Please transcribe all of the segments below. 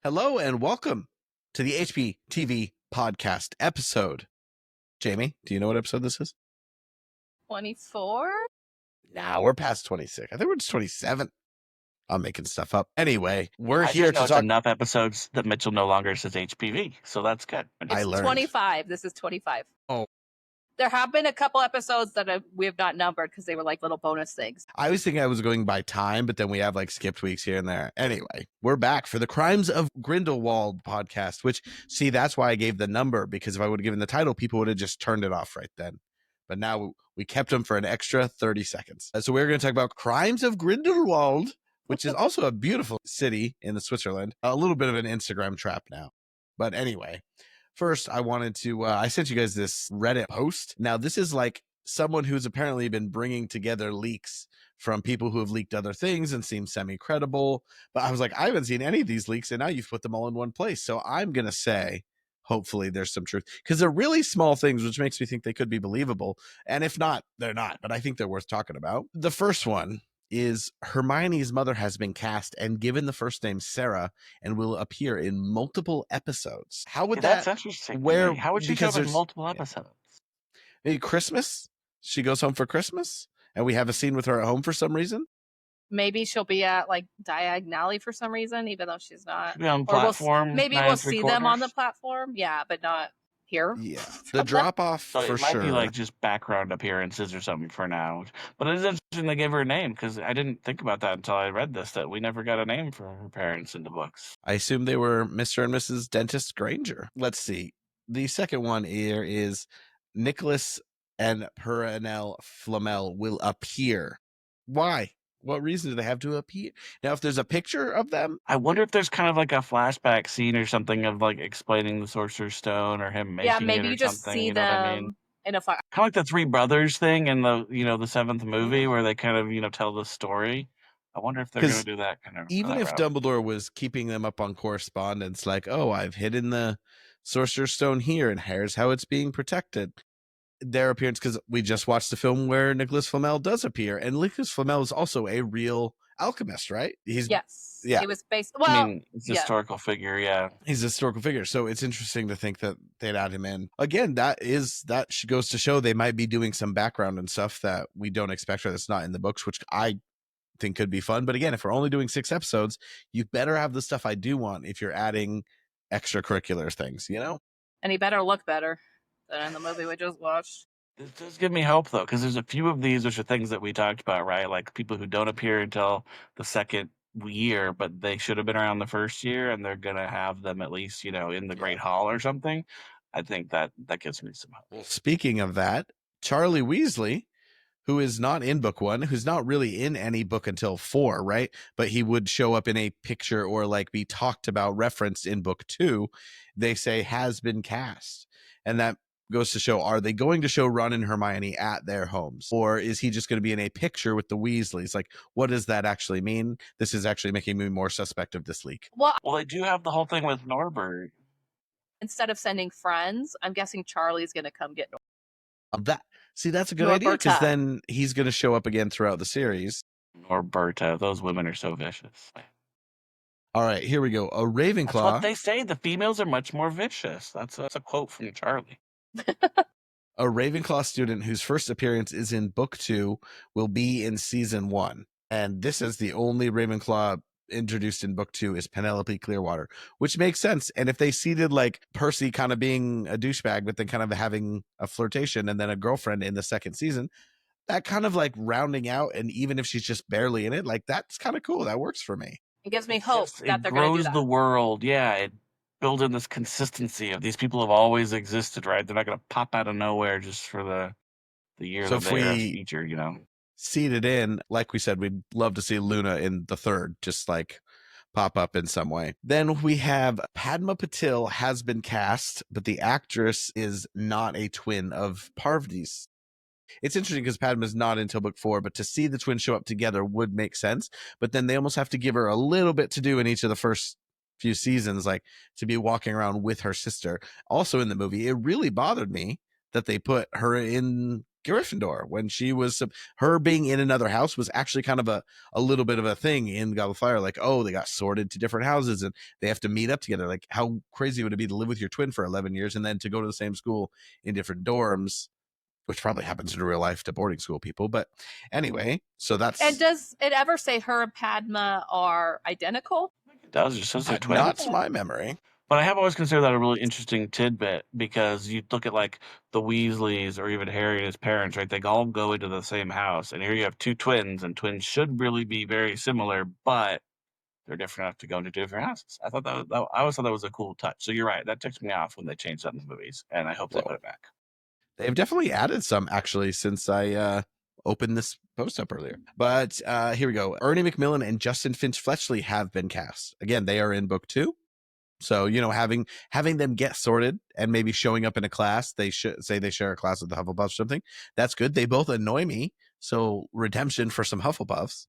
Hello and welcome to the HPTV podcast episode. Jamie, do you know what episode this is? 24? Nah, we're past 26. I think we're just 27. I'm making stuff up. Anyway, we're here to it's talk. Enough episodes that Mitchell no longer says HPV, so that's good. I It's learned. 25. This is 25. Oh. There have been a couple episodes that we have not numbered because they were like little bonus things. I was thinking I was going by time, but then we have like skipped weeks here and there. Anyway, we're back for the Crimes of Grindelwald podcast, which, see, that's why I gave the number, because if I would have given the title, people would have just turned it off right then. But now we kept them for an extra 30 seconds. So we're going to talk about Crimes of Grindelwald, which is also a beautiful city in Switzerland. A little bit of an Instagram trap now. But anyway, first I wanted to, I sent you guys this Reddit post. Now this is like someone who's apparently been bringing together leaks from people who have leaked other things and seem semi-credible. But I was like, I haven't seen any of these leaks, and now you've put them all in one place. So I'm going to say, hopefully there's some truth, because they're really small things, which makes me think they could be believable. And if not, they're not, but I think they're worth talking about. The first one is Hermione's mother has been cast and given the first name Sarah and will appear in multiple episodes. How would That's interesting. How would she show up in multiple episodes? Maybe Christmas? She goes home for Christmas and we have a scene with her at home for some reason. Maybe she'll be at like Diagonally for some reason, even though she's not. Be on platform. Maybe we'll see them on the platform. Yeah, but not here. Yeah, the drop off so for it might sure. Be like just background appearances or something for now. But it is interesting they gave her a name, because I didn't think about that until I read this, that we never got a name for her parents in the books. I assume they were Mr. and Mrs. Dentist Granger. Let's see. The second one here is Nicholas and Perenelle Flamel will appear. Why? What reason do they have to appear? Now, if there's a picture of them, I wonder if there's kind of like a flashback scene or something of like explaining the Sorcerer's Stone or him making it. Yeah, maybe you just see them in a kind of like the Three Brothers thing in the seventh movie where they kind of tell the story. I wonder if they're going to do that kind of. Even if Dumbledore was keeping them up on correspondence, like, oh, I've hidden the Sorcerer's Stone here, and here's how it's being protected. Their appearance, because we just watched the film where Nicholas Flamel does appear, and Nicholas Flamel is also a real alchemist, right? Yes. Yeah. He was based. Well, it's a historical figure. Yeah, he's a historical figure. So it's interesting to think that they'd add him in. Again, that goes to show they might be doing some background and stuff that we don't expect or that's not in the books, which I think could be fun. But again, if we're only doing 6 episodes, you better have the stuff I do want if you're adding extracurricular things, And he better look better than in the movie we just watched. This does give me hope, though, because there's a few of these which are things that we talked about, right? Like people who don't appear until the second year, but they should have been around the first year, and they're going to have them at least, in the Great Hall or something. I think that gives me some hope. Well, speaking of that, Charlie Weasley, who is not in book 1, who's not really in any book until 4, right? But he would show up in a picture or like be talked about, referenced in book 2, they say has been cast. And that goes to show, are they going to show Ron and Hermione at their homes? Or is he just going to be in a picture with the Weasleys? Like, what does that actually mean? This is actually making me more suspect of this leak. Well, they do have the whole thing with Norbert. Instead of sending friends, I'm guessing Charlie's going to come get Norbert. That's a good idea, because then he's going to show up again throughout the series. Norberta, those women are so vicious. All right, here we go. A Ravenclaw. That's what they say. The females are much more vicious. That's a quote from Charlie. A Ravenclaw student whose first appearance is in book 2 will be in season 1. And this is the only Ravenclaw introduced in book 2 is Penelope Clearwater, which makes sense. And if they seeded like Percy kind of being a douchebag, but then kind of having a flirtation and then a girlfriend in the second season, that kind of like rounding out, and even if she's just barely in it, like that's kind of cool. That works for me. It gives me hope that they're going to do that. It grows the world. Yeah, it builds in this consistency of these people have always existed, right? They're not going to pop out of nowhere just for the year that they're featured, Seeded in, like we said, we'd love to see Luna in the third, just like pop up in some way. Then we have Padma Patil has been cast, but the actress is not a twin of Parvati's. It's interesting because Padma's not until book 4, but to see the twins show up together would make sense. But then they almost have to give her a little bit to do in each of the first few seasons, like to be walking around with her sister. Also in the movie, it really bothered me that they put her in Gryffindor when she was her being in another house was actually kind of a little bit of a thing in Goblet of Fire. Like, oh, they got sorted to different houses and they have to meet up together. Like, how crazy would it be to live with your twin for 11 years and then to go to the same school in different dorms, which probably happens in real life to boarding school people. But anyway, so that's. And does it ever say her and Padma are identical? It does. It just says they're twins. Not to my memory. But I have always considered that a really interesting tidbit because you look at like the Weasleys or even Harry and his parents, right? They all go into the same house. And here you have two twins, and twins should really be very similar, but they're different enough to go into different houses. I always thought that was a cool touch. So you're right. That ticks me off when they changed that in the movies, and I hope they put it back. They've definitely added some actually since I opened this post up earlier. But here we go. Ernie McMillan and Justin Finch Fletchley have been cast. Again, they are in book 2. So, having them get sorted and maybe showing up in a class, they should say they share a class with the Hufflepuffs or something. That's good. They both annoy me. So redemption for some Hufflepuffs.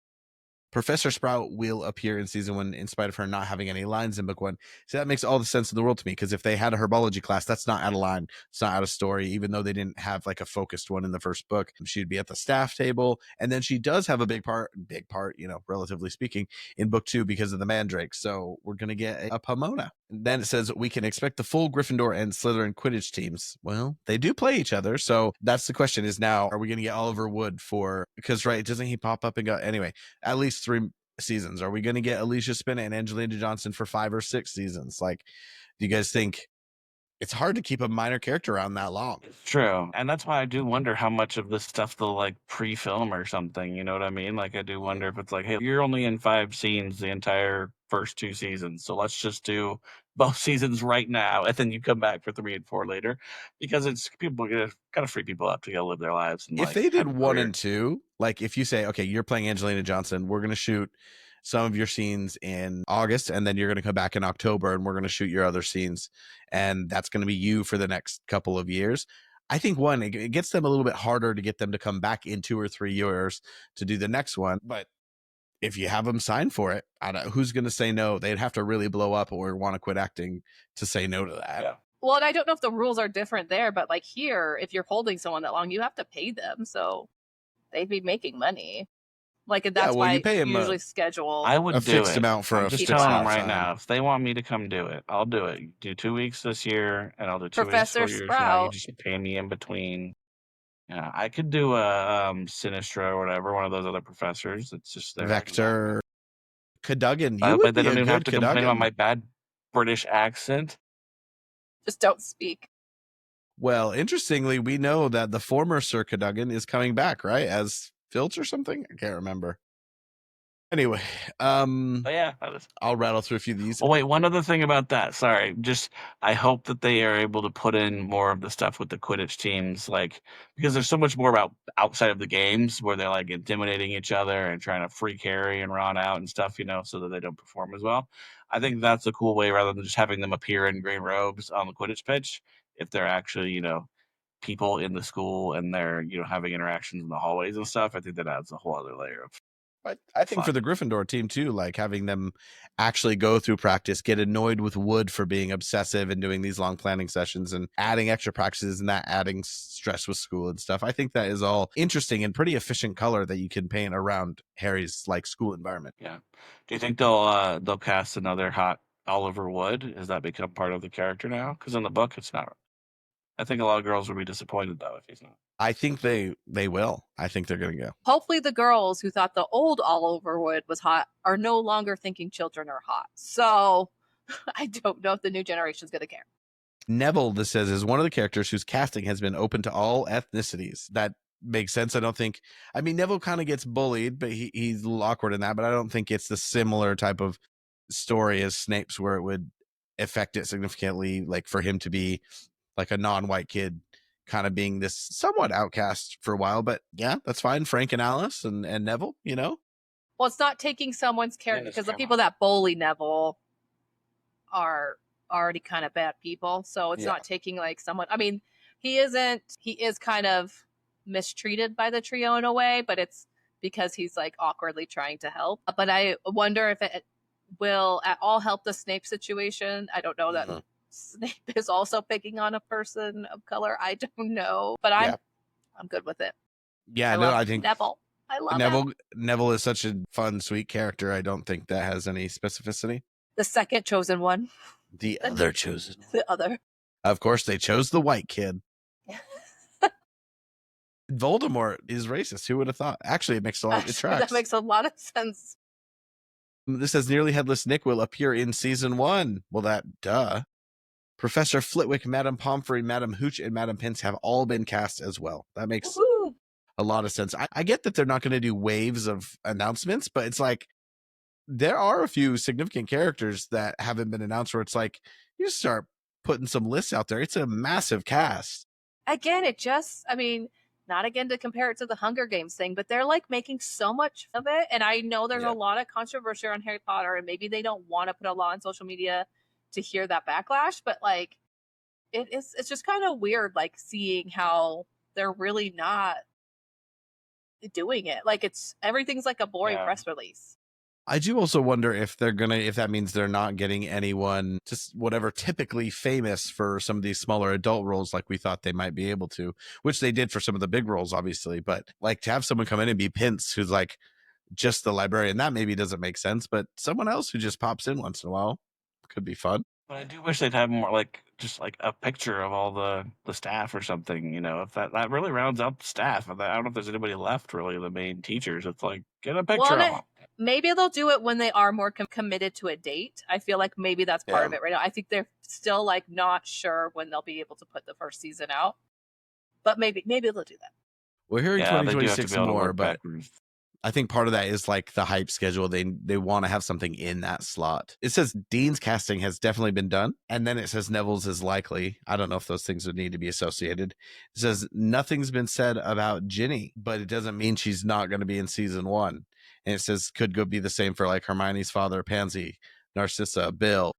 Professor Sprout will appear in season 1 in spite of her not having any lines in book 1. So that makes all the sense in the world to me, because if they had a herbology class, that's not out of line. It's not out of story, even though they didn't have like a focused one in the first book. She'd be at the staff table. And then she does have a big part, relatively speaking, in book 2 because of the Mandrake. So we're going to get a Pomona. And then it says we can expect the full Gryffindor and Slytherin Quidditch teams. Well, they do play each other. So that's the question is now, are we going to get Oliver Wood because, right, doesn't he pop up and go, anyway, at least 3 seasons? Are we going to get Alicia Spinnet and Angelina Johnson for 5 or 6 seasons? Like, do you guys think it's hard to keep a minor character around that long? True. And that's why I do wonder how much of this stuff they'll like pre-film or something. You know what I mean? Like, I do wonder if it's like, hey, you're only in 5 scenes the entire first 2 seasons. So let's just do both seasons right now. And then you come back for 3 and 4 later, because it's people going to kind of free people up to go live their lives. And if like, they did have a 1 career. and 2, like if you say, okay, you're playing Angelina Johnson, we're going to shoot some of your scenes in August, and then you're going to come back in October and we're going to shoot your other scenes. And that's going to be you for the next couple of years. I think it gets them a little bit harder to get them to come back in 2 or 3 years to do the next one. But if you have them sign for it, I don't know who's going to say no. They'd have to really blow up or want to quit acting to say no to that. Yeah. Well, and I don't know if the rules are different there, but like here, if you're holding someone that long, you have to pay them. So they'd be making money. Like, and that's why you pay them usually schedule. I would a do fixed it. amount for I'm a just fixed telling amount them of right time. now, if they want me to come do it, I'll do it. Do 2 weeks this year, and I'll do 2 Professor weeks 4 years from now. You Sprout. just pay me in between. Yeah, I could do a Sinistra or whatever, one of those other professors. It's just there. Vector, Cadogan. But would they be don't a even have good to complain Cadogan. about my bad British accent. Just don't speak. Well, interestingly, we know that the former Sir Cadogan is coming back, right? As Filch or something? I can't remember. Anyway, But yeah, I'll rattle through a few of these. Oh, wait, one other thing about that. Sorry. I hope that they are able to put in more of the stuff with the Quidditch teams, like, because there's so much more about outside of the games where they're like intimidating each other and trying to freak Harry and Ron out and stuff, so that they don't perform as well. I think that's a cool way rather than just having them appear in green robes on the Quidditch pitch. If they're actually, people in the school and they're, having interactions in the hallways and stuff, I think that adds a whole other layer of. I think for the Gryffindor team too, like having them actually go through practice, get annoyed with Wood for being obsessive and doing these long planning sessions and adding extra practices and that adding stress with school and stuff. I think that is all interesting and pretty efficient color that you can paint around Harry's like school environment. Yeah. Do you think they'll cast another hot Oliver Wood? Has that become part of the character now? Because in the book, it's not. I think a lot of girls would be disappointed though if he's not. I think they will. I think they're going to go. Hopefully the girls who thought the old Oliver Wood was hot are no longer thinking children are hot. So I don't know if the new generation is going to care. Neville, this says, is one of the characters whose casting has been open to all ethnicities. That makes sense. Neville kind of gets bullied, but he's a little awkward in that, but I don't think it's the similar type of story as Snape's where it would affect it significantly, like for him to be like a non-white kid kind of being this somewhat outcast for a while. But yeah, that's fine. Frank and Alice and Neville, Well, it's not taking someone's character, because the Grandma. people that bully Neville are already kind of bad people. So it's not taking like someone, he is kind of mistreated by the trio in a way, but it's because he's like awkwardly trying to help. But I wonder if it will at all help the Snape situation. I don't know that Snape is also picking on a person of color. I don't know, but I'm good with it. Yeah, no, I think Neville. I love him. Neville is such a fun, sweet character. I don't think that has any specificity. The second chosen one. The other chosen one. The other. Of course, they chose the white kid. Voldemort is racist. Who would have thought? Actually, it makes a lot. It tracks. That makes a lot of sense. This says Nearly Headless Nick will appear in season 1. Well, that duh. Professor Flitwick, Madame Pomfrey, Madame Hooch, and Madame Pince have all been cast as well. That makes a lot of sense. I get that they're not going to do waves of announcements, but it's like there are a few significant characters that haven't been announced where it's like you start putting some lists out there. It's a massive cast. Again, not again to compare it to the Hunger Games thing, but they're like making so much of it. And I know there's a lot of controversy around Harry Potter, and maybe they don't want to put a lot on social media to hear that backlash, but like it's just kind of weird, like seeing how they're really not doing it. Like everything's like a boring press release. I do also wonder if that means they're not getting anyone just whatever typically famous for some of these smaller adult roles like we thought they might be able to, which they did for some of the big roles, obviously. But like to have someone come in and be Pince, who's like just the librarian, that maybe doesn't make sense. But someone else who just pops in once in a while could be fun. But I do wish they'd have more just a picture of all the staff or something, if that really rounds out the staff. I don't know if there's anybody left really, the main teachers. It's like, get a picture of them. Maybe they'll do it when they are more committed to a date. I feel like maybe that's part of it right now. I think they're still like not sure when they'll be able to put the first season out, but maybe they'll do that. We're hearing 2026 more, but I think part of that is like the hype schedule. They want to have something in that slot. It says Dean's casting has definitely been done. And then it says Neville's is likely. I don't know if those things would need to be associated. It says nothing's been said about Ginny, but it doesn't mean she's not going to be in season 1. And it says could go be the same for like Hermione's father, Pansy, Narcissa, Bill.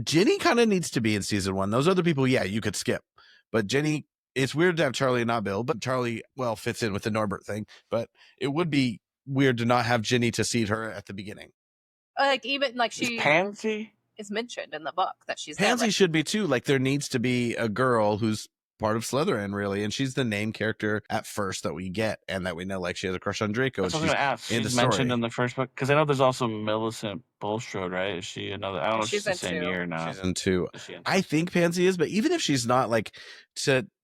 Ginny kind of needs to be in season 1. Those other people, you could skip. But Ginny, it's weird to have Charlie and not Bill, but Charlie, fits in with the Norbert thing. But it would be weird to not have Ginny to seed her at the beginning. Like even like Pansy is mentioned in the book that she's Pansy there, right? should be too. Like there needs to be a girl who's part of Slytherin, really, and she's the name character at first that we get, and that we know like she has a crush on Draco. That's what I'm gonna ask. She's mentioned in the first book because I know there's also Millicent Bulstrode, right? Is she another? I don't know if she's the same year now. She's in 2. I think Pansy is, but even if she's not, like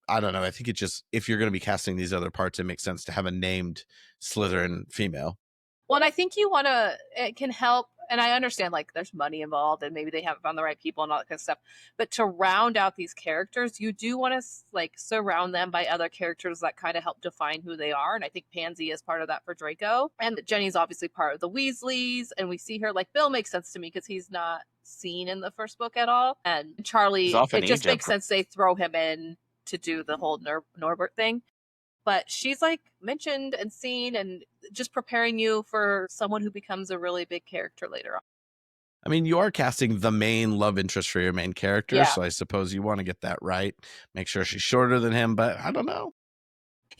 I don't know. I think it just, if you're going to be casting these other parts, it makes sense to have a named Slytherin female. Well, and I think it can help, and I understand like there's money involved and maybe they haven't found the right people and all that kind of stuff, but to round out these characters, you do want to like surround them by other characters that kind of help define who they are. And I think Pansy is part of that for Draco, and Jenny's obviously part of the Weasleys, and we see her like Bill makes sense to me because he's not seen in the first book at all, and Charlie, it just makes sense they throw him in to do the whole Norbert thing. But she's like mentioned and seen and just preparing you for someone who becomes a really big character later on. I mean, you are casting the main love interest for your main character, so I suppose you want to get that right. Make sure she's shorter than him, but I don't know.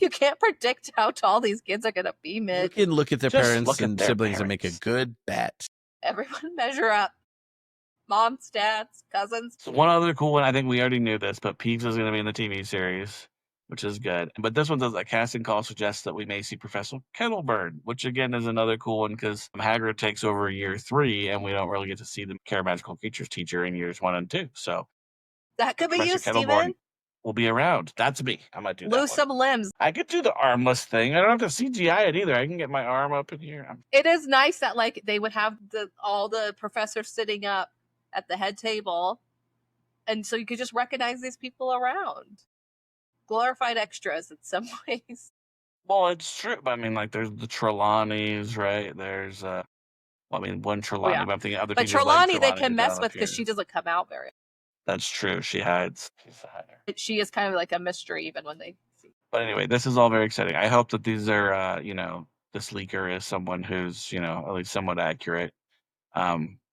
You can't predict how tall these kids are going to be, Mitch. You can look at their parents and siblings and make a good bet. Everyone measure up. Moms, dads, cousins. So one other cool one, I think we already knew this, but Peeves is going to be in the TV series, which is good. But this one does a casting call suggests that we may see Professor Kettleburn, which again is another cool one because Hagrid takes over year 3, and we don't really get to see the Care Magical Creatures teacher in years 1 and 2. So that could be you, Steven. Will be around. That's me. I might do that. Lose some limbs. I could do the armless thing. I don't have to CGI it either. I can get my arm up in here. It is nice that like they would have all the professors sitting up at the head table, and so you could just recognize these people around. Glorified extras in some ways. Well, it's true. But I mean, like, there's the Trelawneys, right? There's, one Trelawney, but I'm thinking other people. But Trelawney, they can mess with because she doesn't come out very. That's true. She hides. She's a hider. She is kind of like a mystery, even when they see. But anyway, this is all very exciting. I hope that these are, this leaker is someone who's, at least somewhat accurate.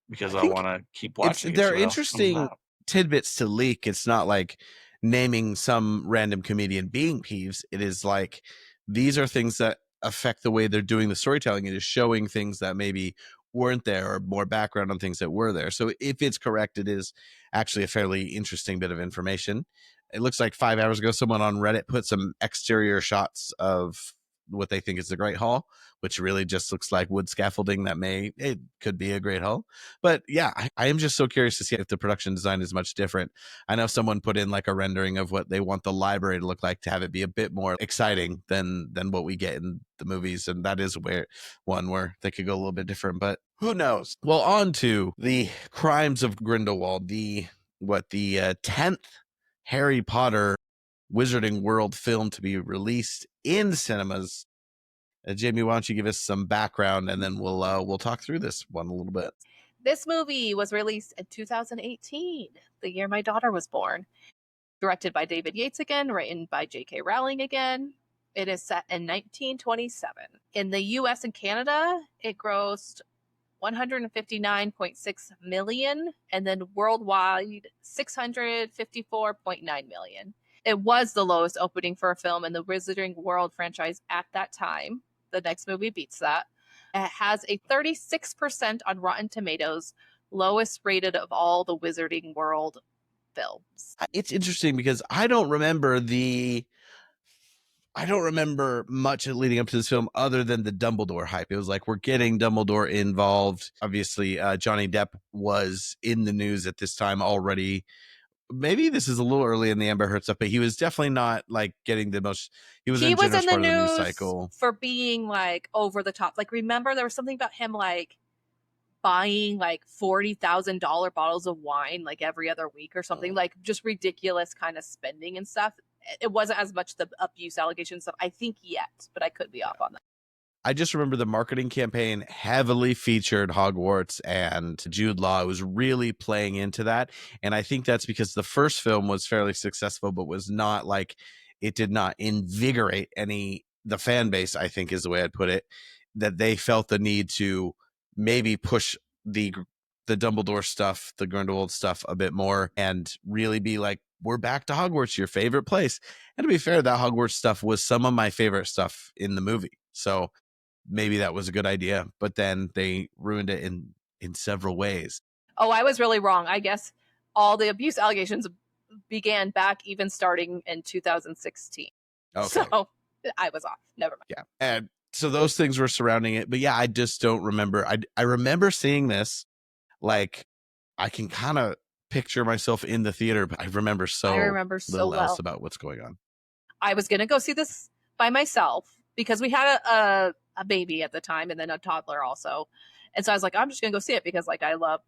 Because I want to keep watching. They're interesting tidbits to leak. It's not like naming some random comedian being Peeves. It is like these are things that affect the way they're doing the storytelling. It is showing things that maybe weren't there or more background on things that were there. So if it's correct, it is actually a fairly interesting bit of information. It looks like 5 hours ago, someone on Reddit put some exterior shots of what they think is the Great Hall, which really just looks like wood scaffolding it could be a Great Hall. But yeah, I am just so curious to see if the production design is much different. I know someone put in like a rendering of what they want the library to look like to have it be a bit more exciting than what we get in the movies. And that is where they could go a little bit different, but who knows? Well, on to the Crimes of Grindelwald, the 10th Harry Potter Wizarding World film to be released in cinemas. Jamie, why don't you give us some background, and then we'll talk through this one a little bit. This movie was released in 2018, the year my daughter was born. Directed by David Yates again, written by J.K. Rowling again. It is set in 1927. In the U.S. and Canada, it grossed $159.6 million, and then worldwide, $654.9 million. It was the lowest opening for a film in the Wizarding World franchise at that time. The next movie beats that. It has a 36% on Rotten Tomatoes, lowest rated of all the Wizarding World films. It's interesting because I don't remember much leading up to this film other than the Dumbledore hype. It was like, we're getting Dumbledore involved. Obviously, Johnny Depp was in the news at this time already. Maybe this is a little early in the Amber Heard stuff, but he was definitely not like getting the most. He was in the news cycle for being like over the top. Like, remember there was something about him like buying like $40,000 bottles of wine like every other week or something, like just ridiculous kind of spending and stuff. It wasn't as much the abuse allegations stuff, I think, yet, but I could be off on that. I just remember the marketing campaign heavily featured Hogwarts and Jude Law. It was really playing into that. And I think that's because the first film was fairly successful, but was not like, it did not invigorate the fan base, I think is the way I'd put it, that they felt the need to maybe push the Dumbledore stuff, the Grindelwald stuff a bit more, and really be like, we're back to Hogwarts, your favorite place. And to be fair, that Hogwarts stuff was some of my favorite stuff in the movie. So maybe that was a good idea, but then they ruined it in several ways. Oh, I was really wrong. I guess all the abuse allegations began back even starting in 2016. Okay. So I was off. Never mind. Yeah. And so those things were surrounding it. But yeah, I just don't remember. I remember seeing this, like, I can kind of picture myself in the theater, but I remember so little else about what's going on. I was going to go see this by myself because we had a baby at the time and then a toddler also. And so I was like, I'm just going to go see it because like I love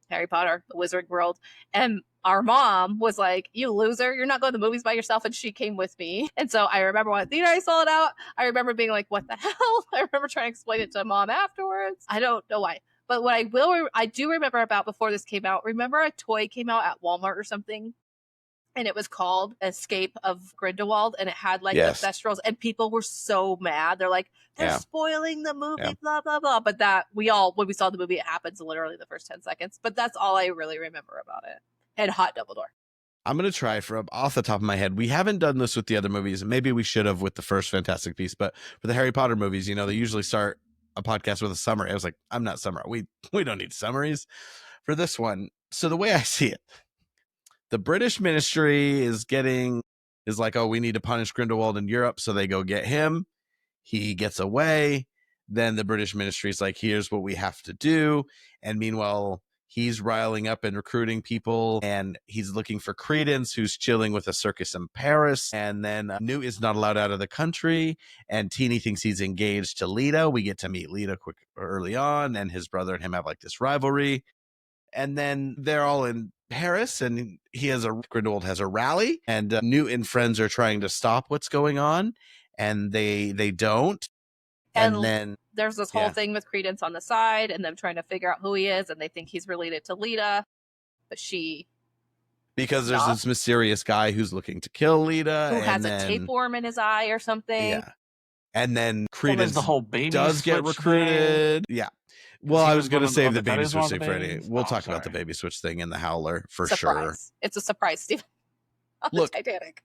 Harry Potter, the Wizarding World. And our mom was like, you loser, you're not going to the movies by yourself. And she came with me. And so I remember when theater I saw it out, I remember being like, what the hell? I remember trying to explain it to mom afterwards. I don't know why. But what I do remember about before this came out, remember a toy came out at Walmart or something? And it was called Escape of Grindelwald, and it had like the thestrals, and people were so mad. They're like, they're spoiling the movie, blah, blah, blah. But that when we saw the movie, it happens literally the first 10 seconds. But that's all I really remember about it. And hot Dumbledore. I'm going to try from off the top of my head. We haven't done this with the other movies. Maybe we should have with the first Fantastic Beasts, but for the Harry Potter movies, they usually start a podcast with a summary. I was like, I'm not summary. We don't need summaries for this one. So the way I see it, the British ministry is like, oh, we need to punish Grindelwald in Europe. So they go get him. He gets away. Then the British ministry is like, here's what we have to do. And meanwhile, he's riling up and recruiting people, and he's looking for Credence, who's chilling with a circus in Paris. And then Newt is not allowed out of the country, and Teeny thinks he's engaged to Lita. We get to meet Lita early on, and his brother and him have like this rivalry. And then they're all in Paris, and Grindelwald has a rally, and Newt and friends are trying to stop what's going on, and they don't. And then there's this whole thing with Credence on the side and them trying to figure out who he is, and they think he's related to Lita, but because there's this mysterious guy who's looking to kill Lita, who has a tapeworm in his eye or something. Yeah. And then Credence the whole baby does get recruited. Thing. Yeah. Well, I was going to save the baby switch thing for any. We'll talk about the baby switch thing in the Howler for sure. It's a surprise, Stephen. Look, Titanic.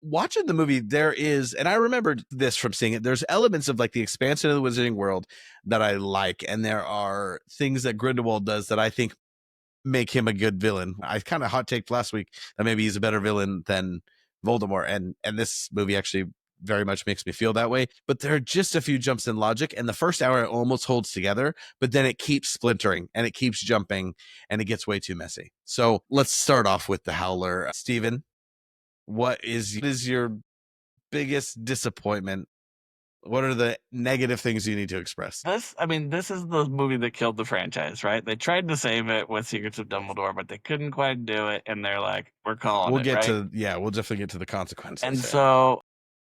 Watching the movie, there is, and I remember this from seeing it, there's elements of like the expansion of the Wizarding World that I like, and there are things that Grindelwald does that I think make him a good villain. I kind of hot taked last week that maybe he's a better villain than Voldemort, and this movie actually very much makes me feel that way. But there are just a few jumps in logic, and the first hour it almost holds together, but then it keeps splintering and it keeps jumping and it gets way too messy. So let's start off with the Howler. Steven, what is your biggest disappointment? What are the negative things you need to express? This is the movie that killed the franchise, right? They tried to save it with Secrets of Dumbledore, but they couldn't quite do it, and they're like, we're calling We'll it, get right? we'll definitely get to the consequences. And so,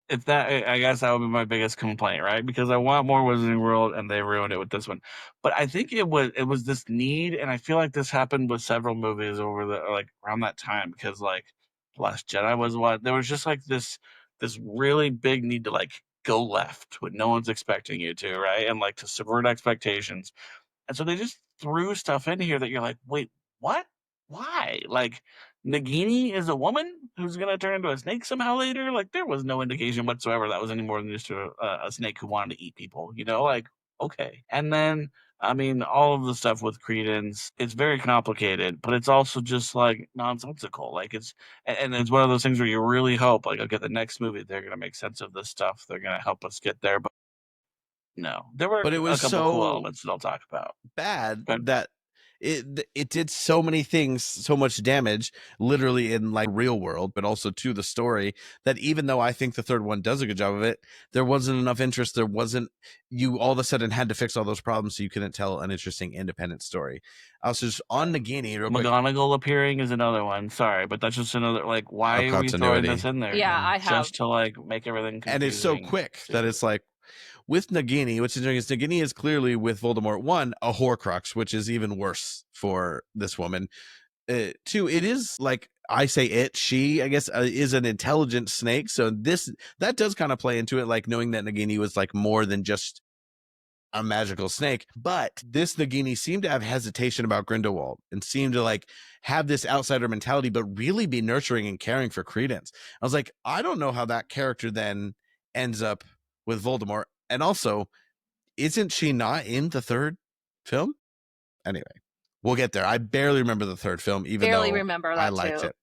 if that, I guess that would be my biggest complaint, right? Because I want more Wizarding World, and they ruined it with this one. But I think it was this need, and I feel like this happened with several movies around that time, because like Last Jedi was what there was just like this really big need to like go left when no one's expecting you to, right? And like to subvert expectations. And so they just threw stuff in here that you're like, wait, what? Why? Like, Nagini is a woman who's going to turn into a snake somehow later? Like, there was no indication whatsoever that was any more than just a snake who wanted to eat people, Like, okay. And then, all of the stuff with Credence, it's very complicated, but it's also just, like, nonsensical. Like, and it's one of those things where you really hope, like, okay, the next movie, they're going to make sense of this stuff. They're going to help us get there. But no, there were But it was a couple cool so elements that I'll talk about. bad But that it did so many things, so much damage, literally in like real world, but also to the story, that even though I think the third one does a good job of it, there wasn't enough interest. There wasn't, you all of a sudden had to fix all those problems so you couldn't tell an interesting independent story. I was just on Nagini real quick. McGonagall appearing is another one. Sorry, but that's just another, like, why Of are we throwing continuity. this in there? Yeah, again? I have. Just to like make everything confusing. And it's so quick that it's like, with Nagini, what's interesting is Nagini is clearly, with Voldemort, one, a Horcrux, which is even worse for this woman. Two, it is like, I say it, she, I guess, is an intelligent snake. So that does kind of play into it, like knowing that Nagini was like more than just a magical snake. But this Nagini seemed to have hesitation about Grindelwald and seemed to like have this outsider mentality, but really be nurturing and caring for Credence. I was like, I don't know how that character then ends up with Voldemort. And also, isn't she not in the third film? Anyway, we'll get there. I barely remember the third film, even Barely though remember that I liked too. it.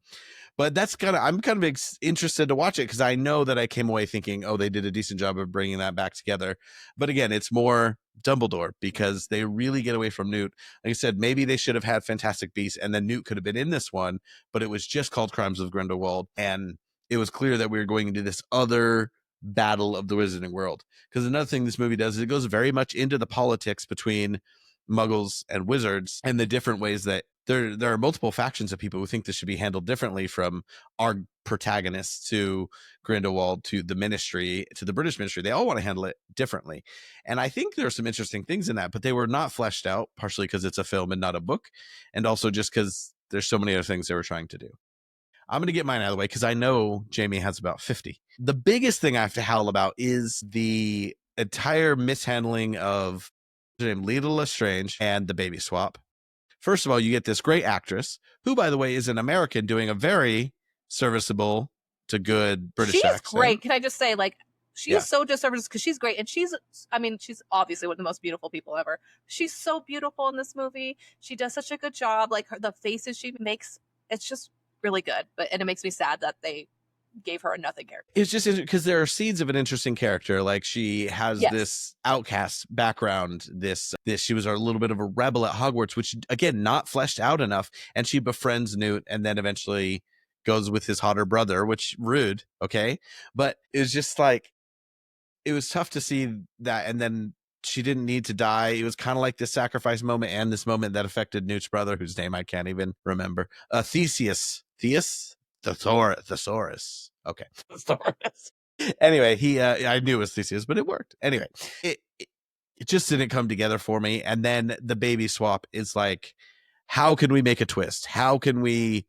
But I'm kind of interested to watch it, because I know that I came away thinking, oh, they did a decent job of bringing that back together. But again, it's more Dumbledore, because they really get away from Newt. Like I said, maybe they should have had Fantastic Beasts, and then Newt could have been in this one, but it was just called Crimes of Grindelwald. And it was clear that we were going into this other battle of the Wizarding World. Because another thing this movie does is it goes very much into the politics between Muggles and wizards, and the different ways that there are multiple factions of people who think this should be handled differently, from our protagonists to Grindelwald to the Ministry to the British Ministry. They all want to handle it differently. And I think there are some interesting things in that, but they were not fleshed out, partially because it's a film and not a book, and also just because there's so many other things they were trying to do. I'm going to get mine out of the way because I know Jamie has about 50. The biggest thing I have to howl about is the entire mishandling of Lita Lestrange and the baby swap. First of all, you get this great actress, who, by the way, is an American doing a very serviceable to good British accent. She's great. Can I just say, like, she's so disservice because she's great. And she's obviously one of the most beautiful people ever. She's so beautiful in this movie. She does such a good job. Like, the faces she makes, it's just really good. And it makes me sad that they gave her a nothing character. It's just because there are seeds of an interesting character. Like, she has this outcast background. She was a little bit of a rebel at Hogwarts, which again, not fleshed out enough. And she befriends Newt and then eventually goes with his hotter brother, which rude. Okay. But it was just like, it was tough to see that. And then she didn't need to die. It was kind of like this sacrifice moment and this moment that affected Newt's brother, whose name I can't even remember. Theseus. Thesaurus. Okay. Thesaurus. Anyway, I knew it was Theseus, but it worked. Anyway, it just didn't come together for me. And then the baby swap is like, how can we make a twist? How can we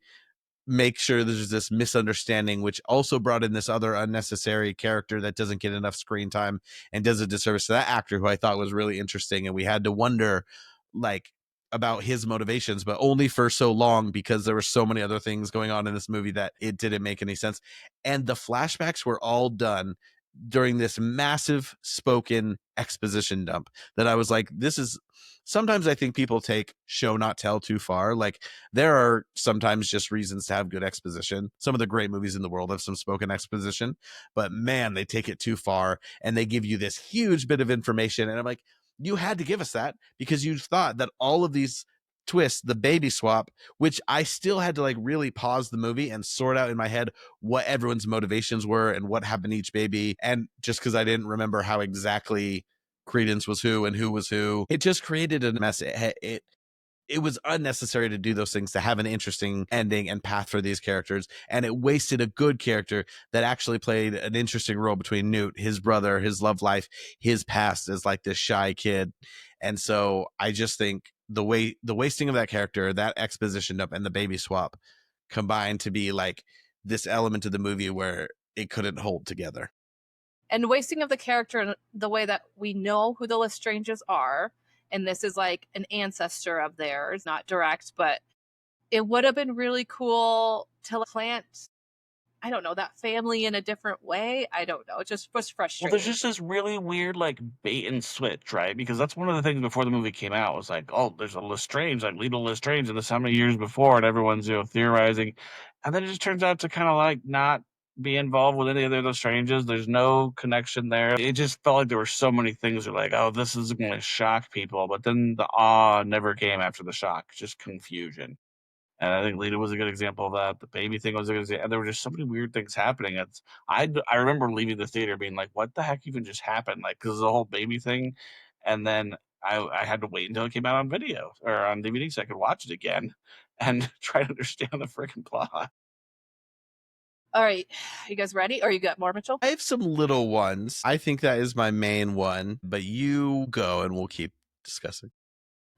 make sure there's this misunderstanding, which also brought in this other unnecessary character that doesn't get enough screen time and does a disservice to that actor who I thought was really interesting. And we had to wonder, like, about his motivations, but only for so long, because there were so many other things going on in this movie that it didn't make any sense. And the flashbacks were all done during this massive spoken exposition dump that I was like, this is, sometimes I think people take show not tell too far. Like, there are sometimes just reasons to have good exposition. Some of the great movies in the world have some spoken exposition, but man, they take it too far and they give you this huge bit of information. And I'm like, you had to give us that because you thought that all of these twist, the baby swap, which I still had to like really pause the movie and sort out in my head what everyone's motivations were and what happened to each baby. And just because I didn't remember how exactly Credence was who and who was who, it just created a mess. It was unnecessary to do those things, to have an interesting ending and path for these characters. And it wasted a good character that actually played an interesting role between Newt, his brother, his love life, his past as like this shy kid. And so I just think the wasting of that character, that exposition up, and the baby swap combined to be like this element of the movie where it couldn't hold together. And wasting of the character in the way that we know who the Lestranges are. And this is like an ancestor of theirs, not direct, but it would have been really cool to plant, I don't know, that family in a different way. I don't know. It just was frustrating. Well, there's just this really weird, like, bait and switch, right? Because that's one of the things before the movie came out was like, oh, there's a Lestrange, like Lethal Lestrange, and this how many years before, and everyone's, theorizing. And then it just turns out to kind of like not be involved with any of the Lestranges. There's no connection there. It just felt like there were so many things that were like, oh, this is going to shock people. But then the awe never came after the shock, just confusion. And I think Lita was a good example of that. The baby thing was a good example. And there were just so many weird things happening. I remember leaving the theater being like, what the heck even just happened? Like, because the whole baby thing. And then I had to wait until it came out on video or on DVD so I could watch it again and try to understand the freaking plot. All right. You guys ready? Or you got more, Mitchell? I have some little ones. I think that is my main one, but you go and we'll keep discussing.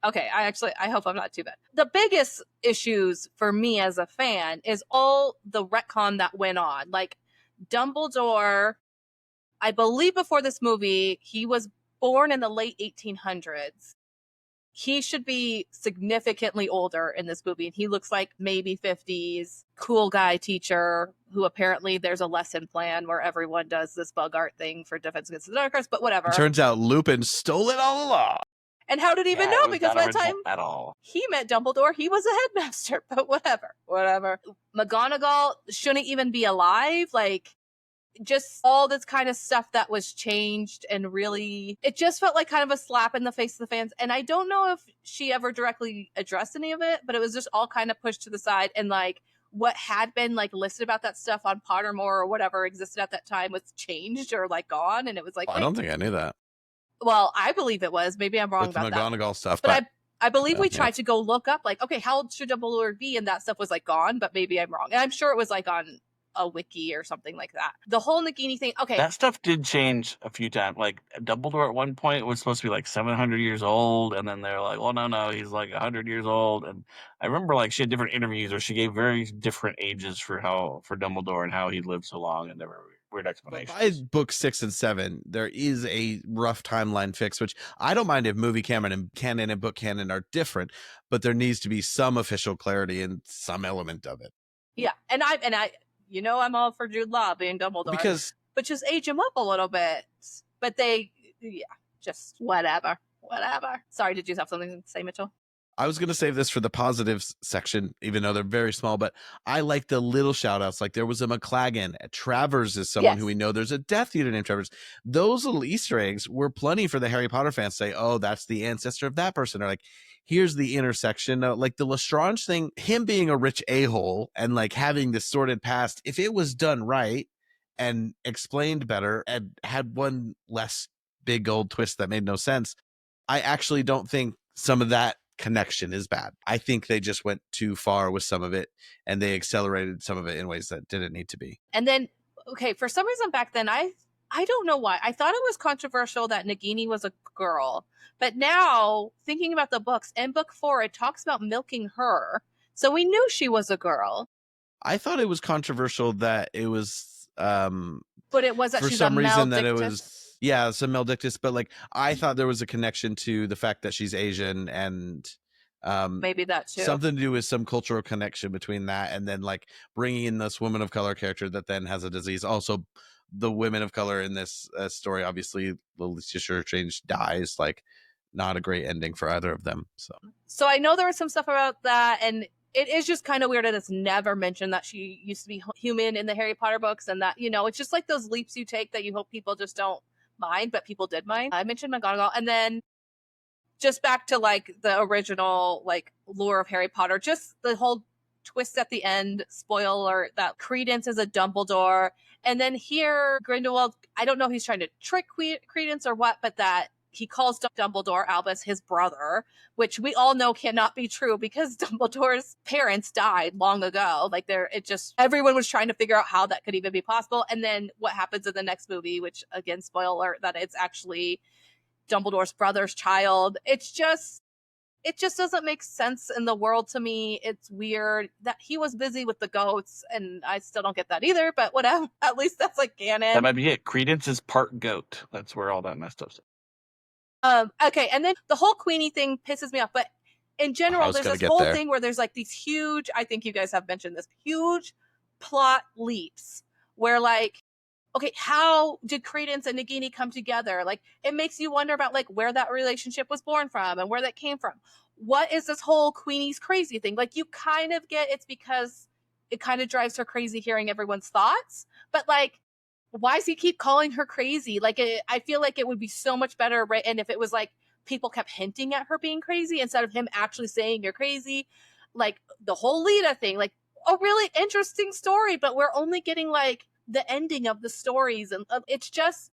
Okay, I hope I'm not too bad. The biggest issues for me as a fan is all the retcon that went on. Like, Dumbledore, I believe before this movie, he was born in the late 1800s. He should be significantly older in this movie, and he looks like maybe 50s, cool guy teacher who apparently there's a lesson plan where everyone does this bug art thing for Defense Against the Dark Arts, but whatever. It turns out Lupin stole it all along. And how did he even know? Because by the time at all. he met Dumbledore, he was a headmaster, but whatever. McGonagall shouldn't even be alive. Like, just all this kind of stuff that was changed, and really, it just felt like kind of a slap in the face of the fans. And I don't know if she ever directly addressed any of it, but it was just all kind of pushed to the side. And like, what had been like listed about that stuff on Pottermore or whatever existed at that time was changed or like gone. And it was like, I don't think I knew that. Well, I believe it was. Maybe I'm wrong With about McGonagall that. stuff. But I believe we tried to go look up, like, okay, how old should Dumbledore be? And that stuff was like gone, but maybe I'm wrong. And I'm sure it was like on a wiki or something like that. The whole Nagini thing. Okay. That stuff did change a few times. Like, Dumbledore at one point was supposed to be like 700 years old. And then they're like, well, no, he's like 100 years old. And I remember like she had different interviews where she gave very different ages for Dumbledore and how he lived so long, and there were weird explanations. By book 6 and 7, there is a rough timeline fix, which I don't mind if movie canon and book canon are different, but there needs to be some official clarity in some element of it. Yeah, and I, I'm all for Jude Law being Dumbledore, but just age him up a little bit. But just whatever. Sorry, did you have something to say, Mitchell? I was going to save this for the positives section, even though they're very small, but I like the little shout outs. Like, there was a McLagan. Travers is someone who we know there's a Death Eater named Travers. Those little Easter eggs were plenty for the Harry Potter fans to say, oh, that's the ancestor of that person. Or like, here's the intersection. Like the Lestrange thing, him being a rich a-hole and like having this sordid past, if it was done right and explained better and had one less big old twist that made no sense, I actually don't think some of that connection is bad. I think they just went too far with some of it, and they accelerated some of it in ways that didn't need to be. And then, okay, for some reason back then, I don't know why, I thought it was controversial that Nagini was a girl. But now, thinking about the books, in book 4, it talks about milking her. So we knew she was a girl. I thought it was controversial that it was... but it was that for she's some a reason that Maledictus. it was... Yeah, some Maledictus, but like I thought there was a connection to the fact that she's Asian and maybe that too. Something to do with some cultural connection between that and then like bringing in this woman of color character that then has a disease. Also, the women of color in this story. Obviously, Alicia Shortrange dies. Like, not a great ending for either of them. So I know there was some stuff about that, and it is just kind of weird that it's never mentioned that she used to be human in the Harry Potter books, and that, it's just like those leaps you take that you hope people just don't mind, but people did mind. I mentioned McGonagall, and then just back to like the original like lore of Harry Potter, just the whole twist at the end, spoiler, that Credence is a Dumbledore. And then here, Grindelwald, I don't know if he's trying to trick Credence or what, but that he calls Dumbledore, Albus, his brother, which we all know cannot be true because Dumbledore's parents died long ago. Like everyone was trying to figure out how that could even be possible. And then what happens in the next movie, which again, spoiler, that it's actually Dumbledore's brother's child. It just doesn't make sense in the world to me. It's weird that he was busy with the goats, and I still don't get that either, but whatever. At least that's like canon. That might be it. Credence is part goat. That's where all that messed up. Okay, and then the whole Queenie thing pisses me off, but in general, there's this whole thing where there's like these huge, I think you guys have mentioned this, huge plot leaps where like, okay, how did Credence and Nagini come together? Like, it makes you wonder about like where that relationship was born from and where that came from. What is this whole Queenie's crazy thing? Like, you kind of get it's because it kind of drives her crazy hearing everyone's thoughts, but like, why does he keep calling her crazy? Like, I feel like it would be so much better written if it was like people kept hinting at her being crazy instead of him actually saying you're crazy. Like the whole Lita thing, like a really interesting story, but we're only getting like the ending of the stories, and it's just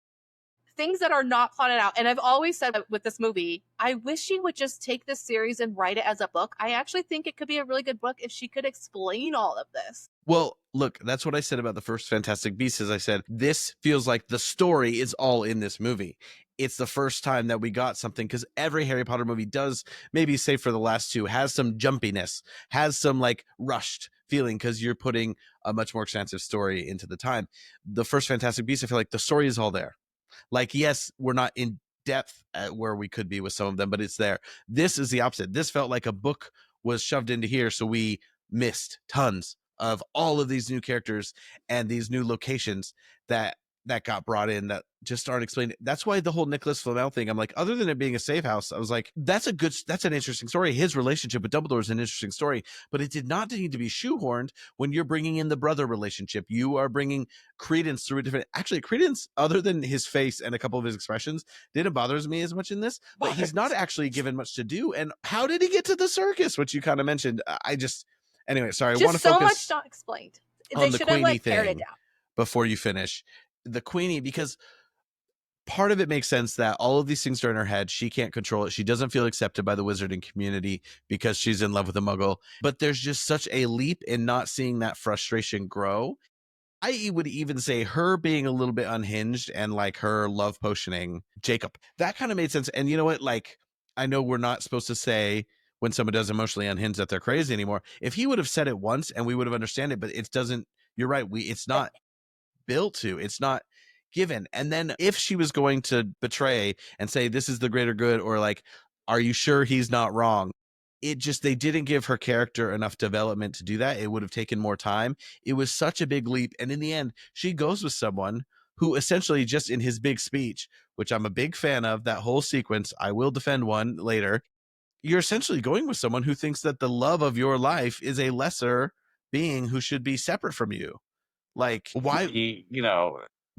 things that are not plotted out. And I've always said with this movie, I wish she would just take this series and write it as a book. I actually think it could be a really good book if she could explain all of this. Well, look, that's what I said about the first Fantastic Beasts. Is I said, this feels like the story is all in this movie. It's the first time that we got something, because every Harry Potter movie does, maybe save for the last two, has some jumpiness, has some like rushed feeling, because you're putting a much more expansive story into the time. The first Fantastic Beasts, I feel like the story is all there. Like, yes, we're not in depth at where we could be with some of them, but it's there. This is the opposite. This felt like a book was shoved into here, so we missed tons of all of these new characters and these new locations that got brought in that just aren't explained. That's why the whole Nicholas Flamel thing, I'm like, other than it being a safe house, I was like, that's an interesting story. His relationship with Dumbledore is an interesting story, but it did not need to be shoehorned when you're bringing in the brother relationship. You are bringing Credence through a different, actually Credence, other than his face and a couple of his expressions, didn't bother me as much in this, but he's not actually given much to do. And how did he get to the circus, which you kind of mentioned? Anyway, sorry, I want to focus so much not explained. They should have like pared it down before you finish. The Queenie, because part of it makes sense that all of these things are in her head. She can't control it. She doesn't feel accepted by the wizarding community because she's in love with a muggle. But there's just such a leap in not seeing that frustration grow. I would even say her being a little bit unhinged and like her love potioning Jacob. That kind of made sense. And you know what? Like, I know we're not supposed to say when someone does emotionally unhinge that they're crazy anymore. If he would have said it once and we would have understood it, but it doesn't, you're right. It's not built to, it's not given. And then if she was going to betray and say this is the greater good, or like, are you sure he's not wrong, they didn't give her character enough development to do that. It would have taken more time. It was such a big leap, and in the end she goes with someone who essentially, just in his big speech, which I'm a big fan of, that whole sequence, I will defend one later, you're essentially going with someone who thinks that the love of your life is a lesser being who should be separate from you. Like, why,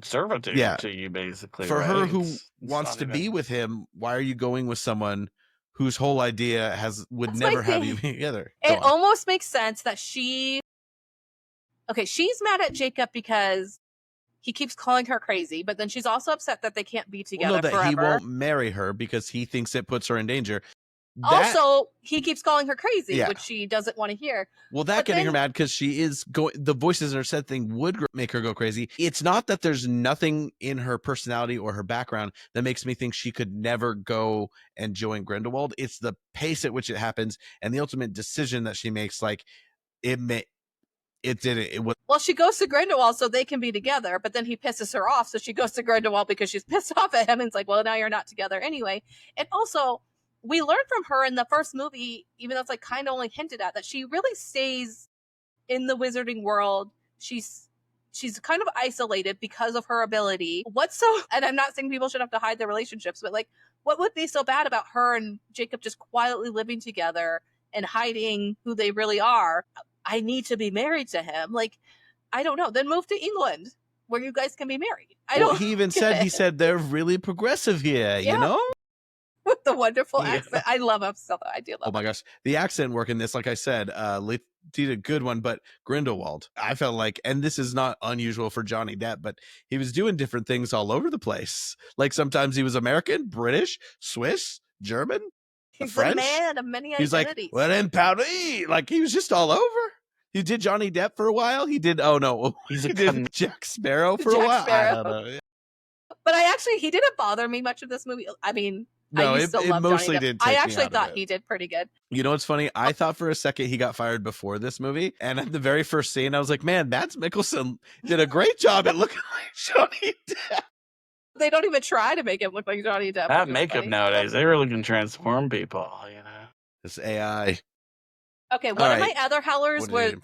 servitude to you, basically. For right? her who wants to be with him, why are you going with someone whose whole idea would never have you together? It almost makes sense that she's mad at Jacob because he keeps calling her crazy, but then she's also upset that they can't be together that forever. He won't marry her because he thinks it puts her in danger. Also, he keeps calling her crazy, which she doesn't want to hear. Well, getting her mad because she is going, the voices in her said thing would make her go crazy. It's not that there's nothing in her personality or her background that makes me think she could never go and join Grindelwald. It's the pace at which it happens and the ultimate decision that she makes. Like, well, she goes to Grindelwald so they can be together, but then he pisses her off, so she goes to Grindelwald because she's pissed off at him, and it's like, well, now you're not together anyway. And also, we learned from her in the first movie, even though it's like kind of only hinted at, that she really stays in the wizarding world. She's she's kind of isolated because of her ability. And I'm not saying people should have to hide their relationships, but like, what would be so bad about her and Jacob just quietly living together and hiding who they really are? I need to be married to him. Like, I don't know. Then move to England where you guys can be married. He even said, he said they're really progressive here, you know? With the wonderful accent. I love him so. I do love Oh my gosh. The accent work in this, like I said, did a good one, but Grindelwald, I felt like, and this is not unusual for Johnny Depp, but he was doing different things all over the place. Like sometimes he was American, British, Swiss, German, He's French. a man of many He's identities. like, well, in Paris. Like he was just all over. He did Johnny Depp for a while. He did, he did Jack Sparrow for a while. Sparrow. I don't know. But he didn't bother me much of this movie. I mean, no, I used to love mostly Johnny Depp. did. I actually thought he did pretty good. You know what's funny? I thought for a second he got fired before this movie, and at the very first scene, I was like, "Man, Mads Mikkelsen did a great job at looking like Johnny Depp." They don't even try to make him look like Johnny Depp. That makeup nowadays, they really can transform people. You know, this AI. Okay, one of my other howlers was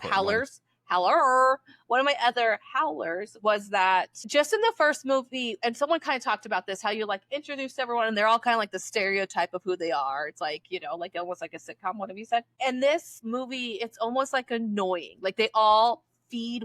one of my other howlers was that just in the first movie, and someone kind of talked about this, how you like introduce everyone and they're all kind of like the stereotype of who they are. It's like, you know, like almost like a sitcom, one of you said. And this movie, it's almost like annoying. Like they all feed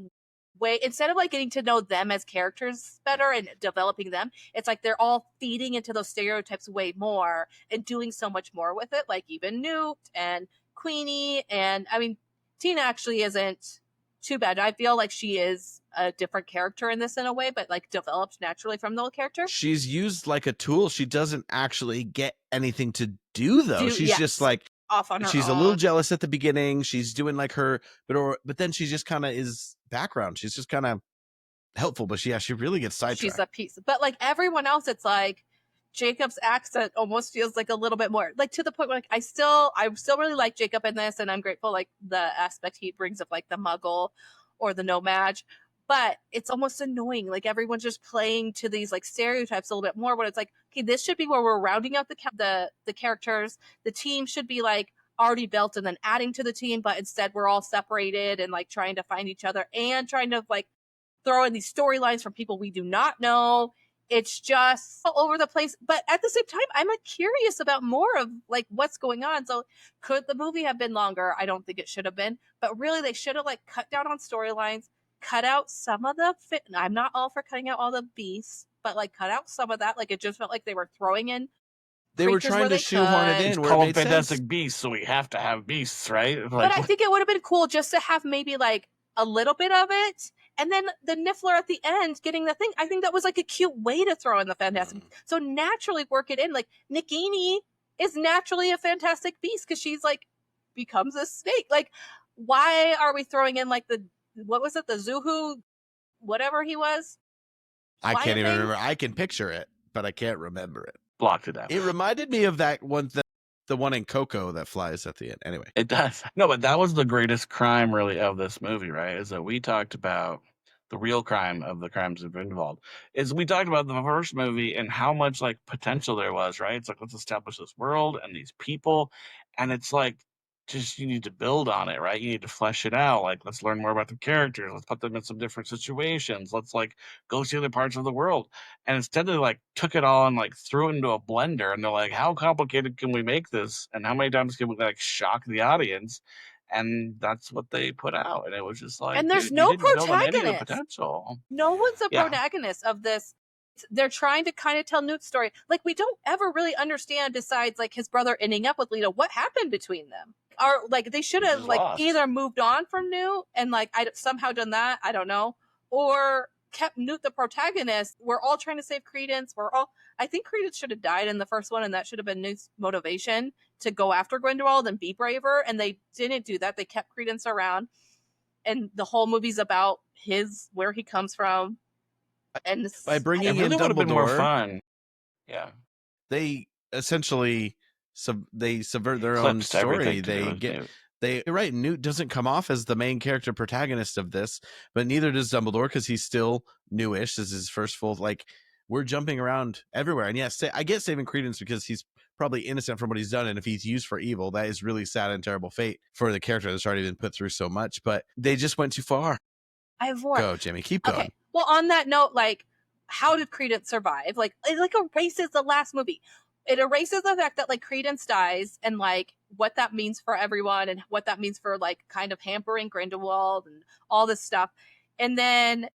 way, instead of like getting to know them as characters better and developing them, it's like they're all feeding into those stereotypes way more and doing so much more with it. Like even Newt and Queenie, and I mean, Tina actually isn't too bad. I feel like she is a different character in this in a way, but like developed naturally from the old character. She's used like a tool. She doesn't actually get anything to do though. She's just like off on her she's own. A little jealous at the beginning. She's doing like her, but then she just kind of is background. She's just kind of helpful, but she really gets sidetracked. She's a piece, but like everyone else, it's like Jacob's accent almost feels like a little bit more like to the point where like I still really like Jacob in this, and I'm grateful like the aspect he brings of like the Muggle or the Nomad, but it's almost annoying. Like everyone's just playing to these like stereotypes a little bit more. When it's like, okay, this should be where we're rounding out the characters. The team should be like already built and then adding to the team, but instead we're all separated and like trying to find each other and trying to like throw in these storylines from people we do not know. It's just all over the place. But at the same time, I'm curious about more of like what's going on. So could the movie have been longer? I don't think it should have been. But really, they should have like cut down on storylines, cut out some of the I'm not all for cutting out all the beasts, but like cut out some of that. Like it just felt like they were throwing in. They were trying to shoehorn it in. It's called Fantastic Beasts, so we have to have beasts, right? Like, but I think it would have been cool just to have maybe like a little bit of it. And then the Niffler at the end getting the thing. I think that was like a cute way to throw in the Fantastic. So naturally work it in. Like Nagini is naturally a Fantastic Beast because she's like becomes a snake. Like why are we throwing in like the Zuhu, whatever he was? I can't even remember. I can picture it, but I can't remember it. Blocked it out. It reminded me of that one the one in Coco that flies at the end. Anyway, it does. No, but that was the greatest crime really of this movie, right? Is that we talked about the real crime of the Crimes of Grindelwald. Is we talked about the first movie and how much like potential there was, right? It's like, let's establish this world and these people, and it's like just you need to build on it, right? You need to flesh it out. Like, let's learn more about the characters. Let's put them in some different situations. Let's like go see other parts of the world. And instead they like took it all and like threw it into a blender, and they're like, how complicated can we make this? And how many times can we like shock the audience? And that's what they put out. And it was just like, and there's no protagonist. Potential. No one's a protagonist of this. They're trying to kind of tell Newt's story. Like, we don't ever really understand, besides like his brother ending up with Lita, what happened between them. Or like they should have like either moved on from Newt and like I somehow done that, I don't know, or kept Newt the protagonist. We're all trying to save Credence. I think Credence should have died in the first one, and that should have been Newt's motivation to go after Grindelwald and be braver. And they didn't do that. They kept Credence around, and the whole movie's about where he comes from. And by bringing in Dumbledore, would have been more fun. Yeah, they essentially they subvert their own story. You're right. Newt doesn't come off as the main character protagonist of this, but neither does Dumbledore, because he's still newish. This is his first full, like, we're jumping around everywhere. And yes, I get saving Credence because he's probably innocent from what he's done. And if he's used for evil, that is really sad and terrible fate for the character that's already been put through so much, but they just went too far. I have more. Go, Jimmy. Keep going. Okay. Well, on that note, like, how did Credence survive? Like, it like erases the last movie. It erases the fact that like Credence dies and like what that means for everyone and what that means for like kind of hampering Grindelwald and all this stuff. And then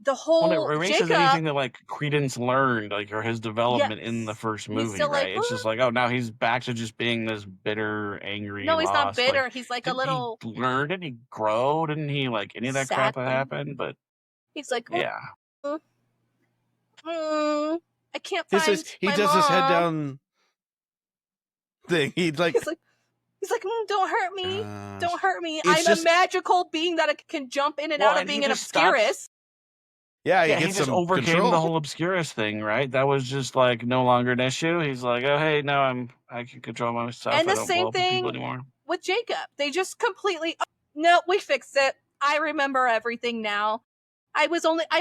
the whole Well, it erases Jacob, anything that like Credence learned, like, or his development in the first movie, still like, right? It's just like, oh, now he's back to just being this bitter, angry, no, he's not lost. bitter. Like, He's like a didn't little he learn? Didn't he grow? Didn't he like any of that crap that sadly. happened? But He's like, yeah, I can't This find is he my does his head mom." down thing. He's like, don't hurt me. Don't hurt me. it's I'm just- a magical being that can jump in and Well, out of and he being an just stops- Obscurus. yeah, he gets just some overcame control. the whole Obscurus thing, right? That was just like no longer an issue. He's like, oh, hey, now I can control myself. And I the don't same blow up at people thing anymore. with Jacob. They just completely, no, we fixed it. I remember everything now. I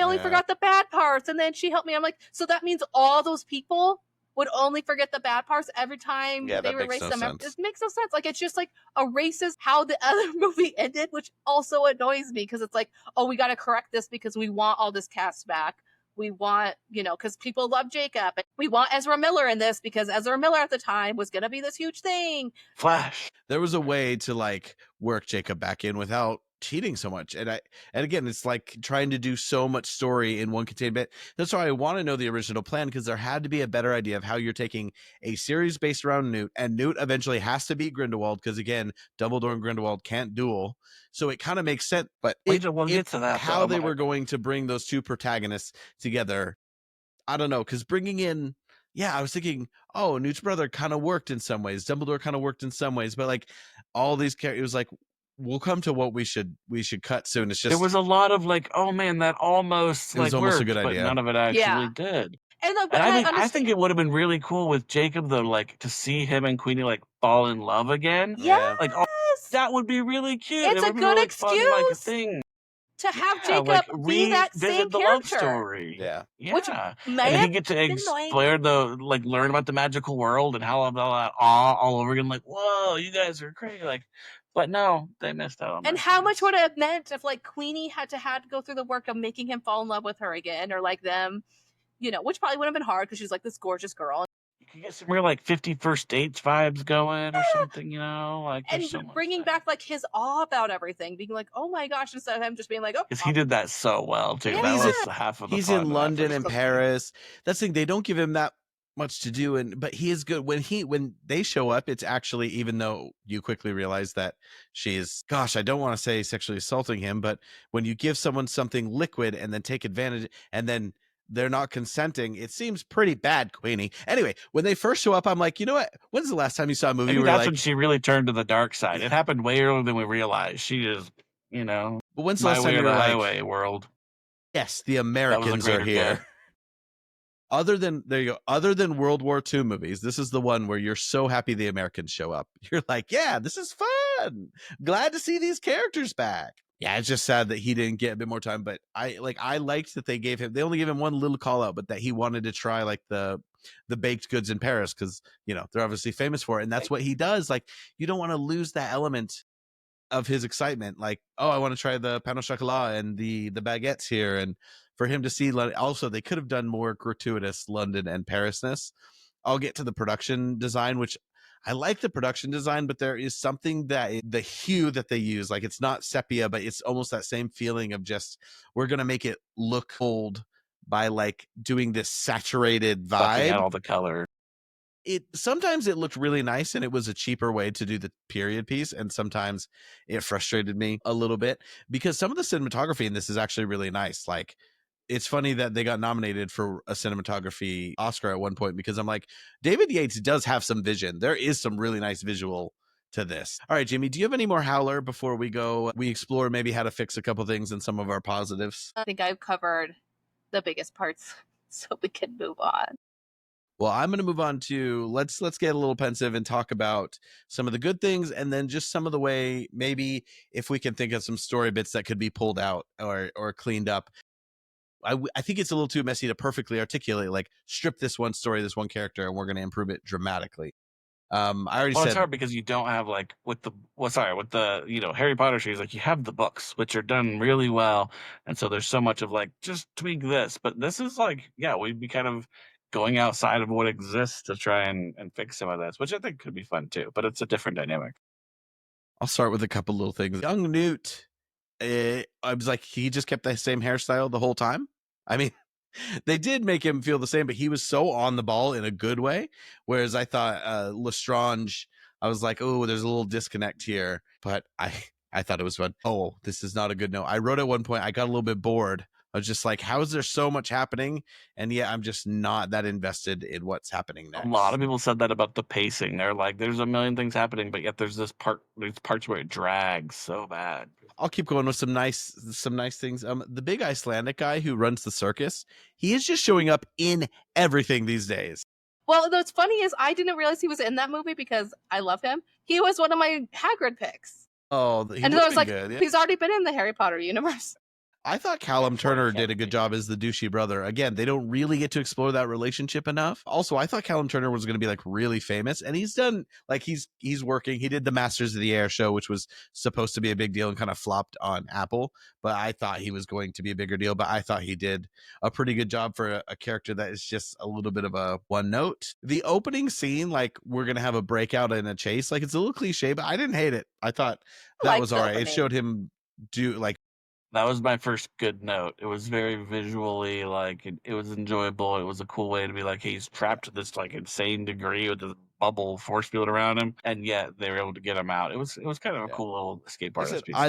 only Yeah. forgot the bad parts, and then she helped me. I'm like, so that means all those people would only forget the bad parts every time Yeah, they that makes erase no them. sense. It makes no sense. Like, it's just like erases how the other movie ended, which also annoys me because it's like, oh, we got to correct this because we want all this cast back. We want, because people love Jacob. And we want Ezra Miller in this because Ezra Miller at the time was going to be this huge thing. Flash. There was a way to like work Jacob back in without cheating so much. And again, it's like trying to do so much story in one contained bit. That's why I want to know the original plan, because there had to be a better idea of how you're taking a series based around Newt, and Newt eventually has to beat Grindelwald because again, Dumbledore and Grindelwald can't duel. So it kind of makes sense, but We'll get to that. how they were going to bring those two protagonists together, I don't know, because bringing in, I was thinking, oh, Newt's brother kind of worked in some ways, Dumbledore kind of worked in some ways, but like all these characters, it was like, we'll come to what we should cut soon. It's just there was a lot of like, oh man, that almost it was like almost worked, a good but idea. none of it actually did. And I think it would have been really cool with Jacob though, like to see him and Queenie like fall in love again. Yes. Like, oh, that would be really cute. It's It a would be good really fun, like a excuse thing to have Yeah, Jacob like be that same revisit the character. love story. Yeah. Which Yeah. may And he have get to been like, explore learn about the magical world and how all that awe all over again. Like, whoa, you guys are crazy. Like, but no, they missed out on and that how much chance. would it have meant if like Queenie had to go through the work of making him fall in love with her again, or like them, which probably would have been hard because she's like this gorgeous girl. You could get some real like 50 First Dates vibes going or something, like And there's so much bringing there. back like his awe about everything, being like, oh my gosh, instead of him just being like, oh, Because he did that so well too. Yeah. That He's was half of the He's fun in of that London first and movie. Paris. That's the thing, they don't give him that much to do, but he is good when they show up. It's actually, even though you quickly realize that she's, gosh, I don't want to say sexually assaulting him, but when you give someone something liquid and then take advantage and then they're not consenting, it seems pretty bad, Queenie. Anyway, when they first show up, I'm like, you know what, when's the last time you saw a movie Maybe where that's like, when she really turned to the dark side. It happened way earlier than we realized. She just, but when's the my last way time or you the were like, highway world. yes, the That was the Americans are greater here. good. Other than, there you go, other than World War II movies, this is the one where you're so happy the Americans show up. You're like, yeah, this is fun. Glad to see these characters back. Yeah, it's just sad that he didn't get a bit more time, but I liked that they only gave him one little call out, but that he wanted to try like the baked goods in Paris because they're obviously famous for it, and that's what he does. Like, you don't want to lose that element of his excitement, like, oh, I want to try the pain au chocolat and the baguettes here, and for him to see London. Also, they could have done more gratuitous London and Parisness. I'll get to the production design, which I like the production design, but there is something that the hue that they use, like it's not sepia, but it's almost that same feeling of just, we're going to make it look old by like doing this saturated Sucking out vibe. all the color. Sometimes it looked really nice and it was a cheaper way to do the period piece, and sometimes it frustrated me a little bit because some of the cinematography in this is actually really nice. Like, it's funny that they got nominated for a cinematography Oscar at one point, because I'm like, David Yates does have some vision. There is some really nice visual to this. All right, Jamie, do you have any more Howler before we explore maybe how to fix a couple things and some of our positives? I think I've covered the biggest parts, so we can move on. Well, I'm going to move on to let's get a little pensive and talk about some of the good things, and then just some of the way maybe if we can think of some story bits that could be pulled out or cleaned up. I think it's a little too messy to perfectly articulate, like, strip this one story, this one character, and we're going to improve it dramatically. I already Well, it's said hard because you don't have like with the Harry Potter series, like you have the books, which are done really well, and so there's so much of like just tweak this, but this is like we'd be kind of going outside of what exists to try and fix some of this, which I think could be fun too, but it's a different dynamic. I'll start with a couple little things. Young Newt, I was like, he just kept the same hairstyle the whole time. I mean, they did make him feel the same, but he was so on the ball in a good way. Whereas I thought Lestrange, I was like, oh, there's a little disconnect here. But I thought it was fun. Oh, this is not a good note. I wrote at one point, I got a little bit bored. I was just like, how is there so much happening? And yet I'm just not that invested in what's happening next. A lot of people said that about the pacing. They're like, there's a million things happening, but yet there's parts where it drags so bad. I'll keep going with some nice things. The big Icelandic guy who runs the circus, he is just showing up in everything these days. Well, what's funny is I didn't realize he was in that movie because I love him. He was one of my Hagrid picks. Oh, and I was like, good, yeah. He's already been in the Harry Potter universe. I thought Callum Turner did a good job as the douchey brother. Again, they don't really get to explore that relationship enough. Also, I thought Callum Turner was going to be like really famous, and he's done like he's working. He did the Masters of the Air show, which was supposed to be a big deal and kind of flopped on Apple. But I thought he was going to be a bigger deal. But I thought he did a pretty good job for a character that is just a little bit of a one note. The opening scene, like we're going to have a breakout and a chase, like it's a little cliche, but I didn't hate it. I thought that was all right. It showed him do like. That was my first good note. It was very visually like it was enjoyable. It was a cool way to be like he's trapped to this like insane degree with this bubble force field around him, and yet they were able to get him out. It was kind of a cool little escape artist piece. I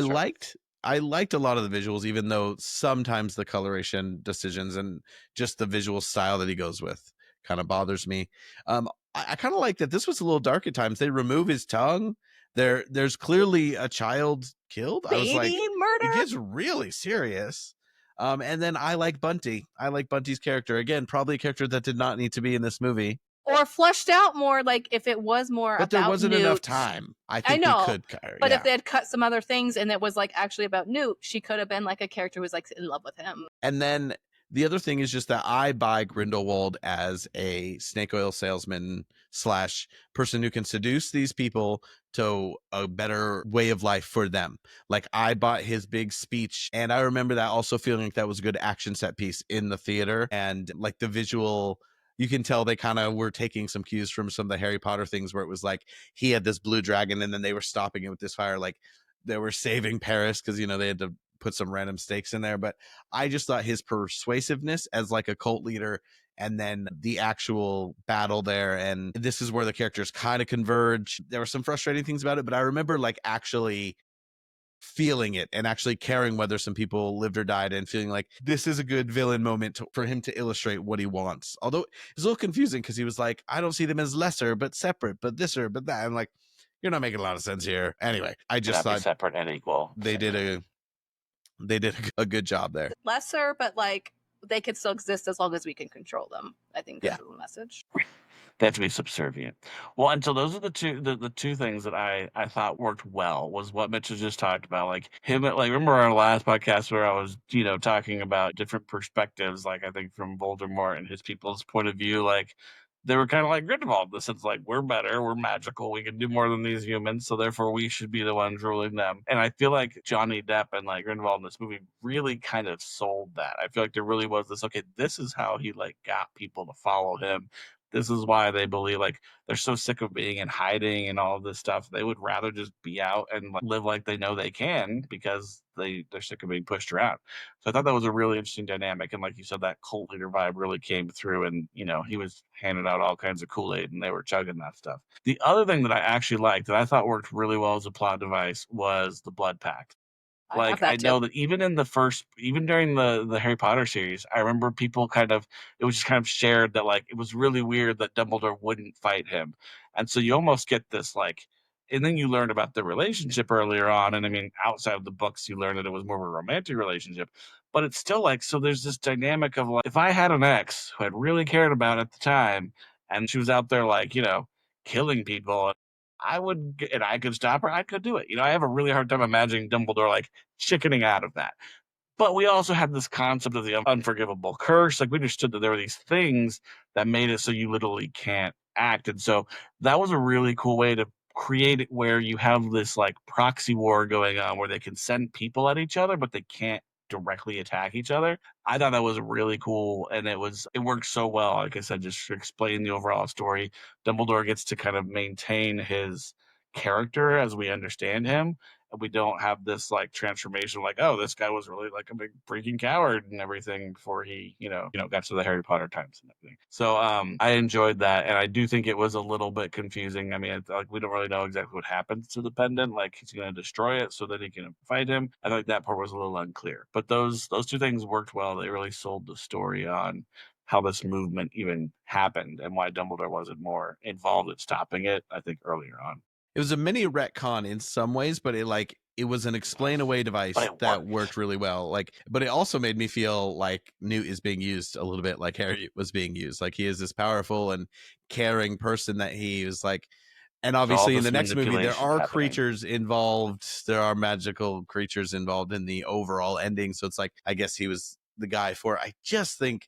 liked a lot of the visuals, even though sometimes the coloration decisions and just the visual style that he goes with kind of bothers me. I kind of like that this was a little dark at times. They remove his tongue. There's clearly a child killed. Baby I was like, murder. It gets really serious. And then I like Bunty. I like Bunty's character. Again, probably a character that did not need to be in this movie. Or fleshed out more, like if it was more but about there wasn't Newt, enough time. I know. We could. But if they had cut some other things and it was like actually about Newt, she could have been like a character who was like in love with him. And then the other thing is just that I buy Grindelwald as a snake oil salesman / person who can seduce these people to a better way of life for them. Like I bought his big speech, and I remember that also feeling like that was a good action set piece in the theater, and like the visual. You can tell they kind of were taking some cues from some of the Harry Potter things where it was like he had this blue dragon and then they were stopping it with this fire. Like they were saving Paris because, they had to put some random stakes in there. But I just thought his persuasiveness as like a cult leader and then the actual battle there. And this is where the characters kind of converge. There were some frustrating things about it, but I remember like actually feeling it and actually caring whether some people lived or died and feeling like this is a good villain moment for him to illustrate what he wants. Although it's a little confusing because he was like, I don't see them as lesser, but separate, but this or but that. I'm like, you're not making a lot of sense here. Anyway, I just thought separate and equal. They did a good job there. Lesser, but like they can still exist as long as we can control them. I think that's the message. They have to be subservient. Well, and so those are the two things that I thought worked well was what Mitch has just talked about. Like him, like remember our last podcast where I was, talking about different perspectives, like I think from Voldemort and his people's point of view, like they were kind of like Grindelwald in the sense like we're better, we're magical, we can do more than these humans, so therefore we should be the ones ruling them. And I feel like Johnny Depp and like Grindelwald in this movie really kind of sold that. I feel like there really was this, okay, this is how he like got people to follow him. This is why they believe like they're so sick of being in hiding and all of this stuff. They would rather just be out and like, live like they know they can because they're sick of being pushed around. So I thought that was a really interesting dynamic. And like you said, that cult leader vibe really came through and, he was handing out all kinds of Kool-Aid and they were chugging that stuff. The other thing that I actually liked that I thought worked really well as a plot device was the blood pact. Like I know that even during the Harry Potter series, I remember people it was just kind of shared that like it was really weird that Dumbledore wouldn't fight him. And so you almost get this like, and then you learn about the relationship earlier on. And I mean, outside of the books, you learn that it was more of a romantic relationship, but it's still like, so there's this dynamic of like, if I had an ex who I'd really cared about at the time, and she was out there like, killing people, and I could stop her, I could do it. I have a really hard time imagining Dumbledore like chickening out of that. But we also had this concept of the unforgivable curse. Like we understood that there were these things that made it so you literally can't act. And so that was a really cool way to create it where you have this like proxy war going on where they can send people at each other, but they can't directly attack each other. I thought that was really cool, and it worked so well. Like I said, just to explain the overall story, Dumbledore gets to kind of maintain his character as we understand him, and we don't have this like transformation like, oh, this guy was really like a big freaking coward and everything before he got to the Harry Potter times and everything. So I enjoyed that, and I do think it was a little bit confusing. I mean, like we don't really know exactly what happens to the pendant, like he's going to destroy it so that he can fight him. I think that part was a little unclear, but those two things worked well. They really sold the story on how this movement even happened and why Dumbledore wasn't more involved in stopping it, I think, earlier on. It was a mini retcon in some ways, but it was an explain away device that worked really well. But it also made me feel like Newt is being used a little bit like Harry was being used. Like he is this powerful and caring person that he was like. And obviously in the next movie, there are creatures involved. There are magical creatures involved in the overall ending. So it's like, I guess he was the guy for it. I just think,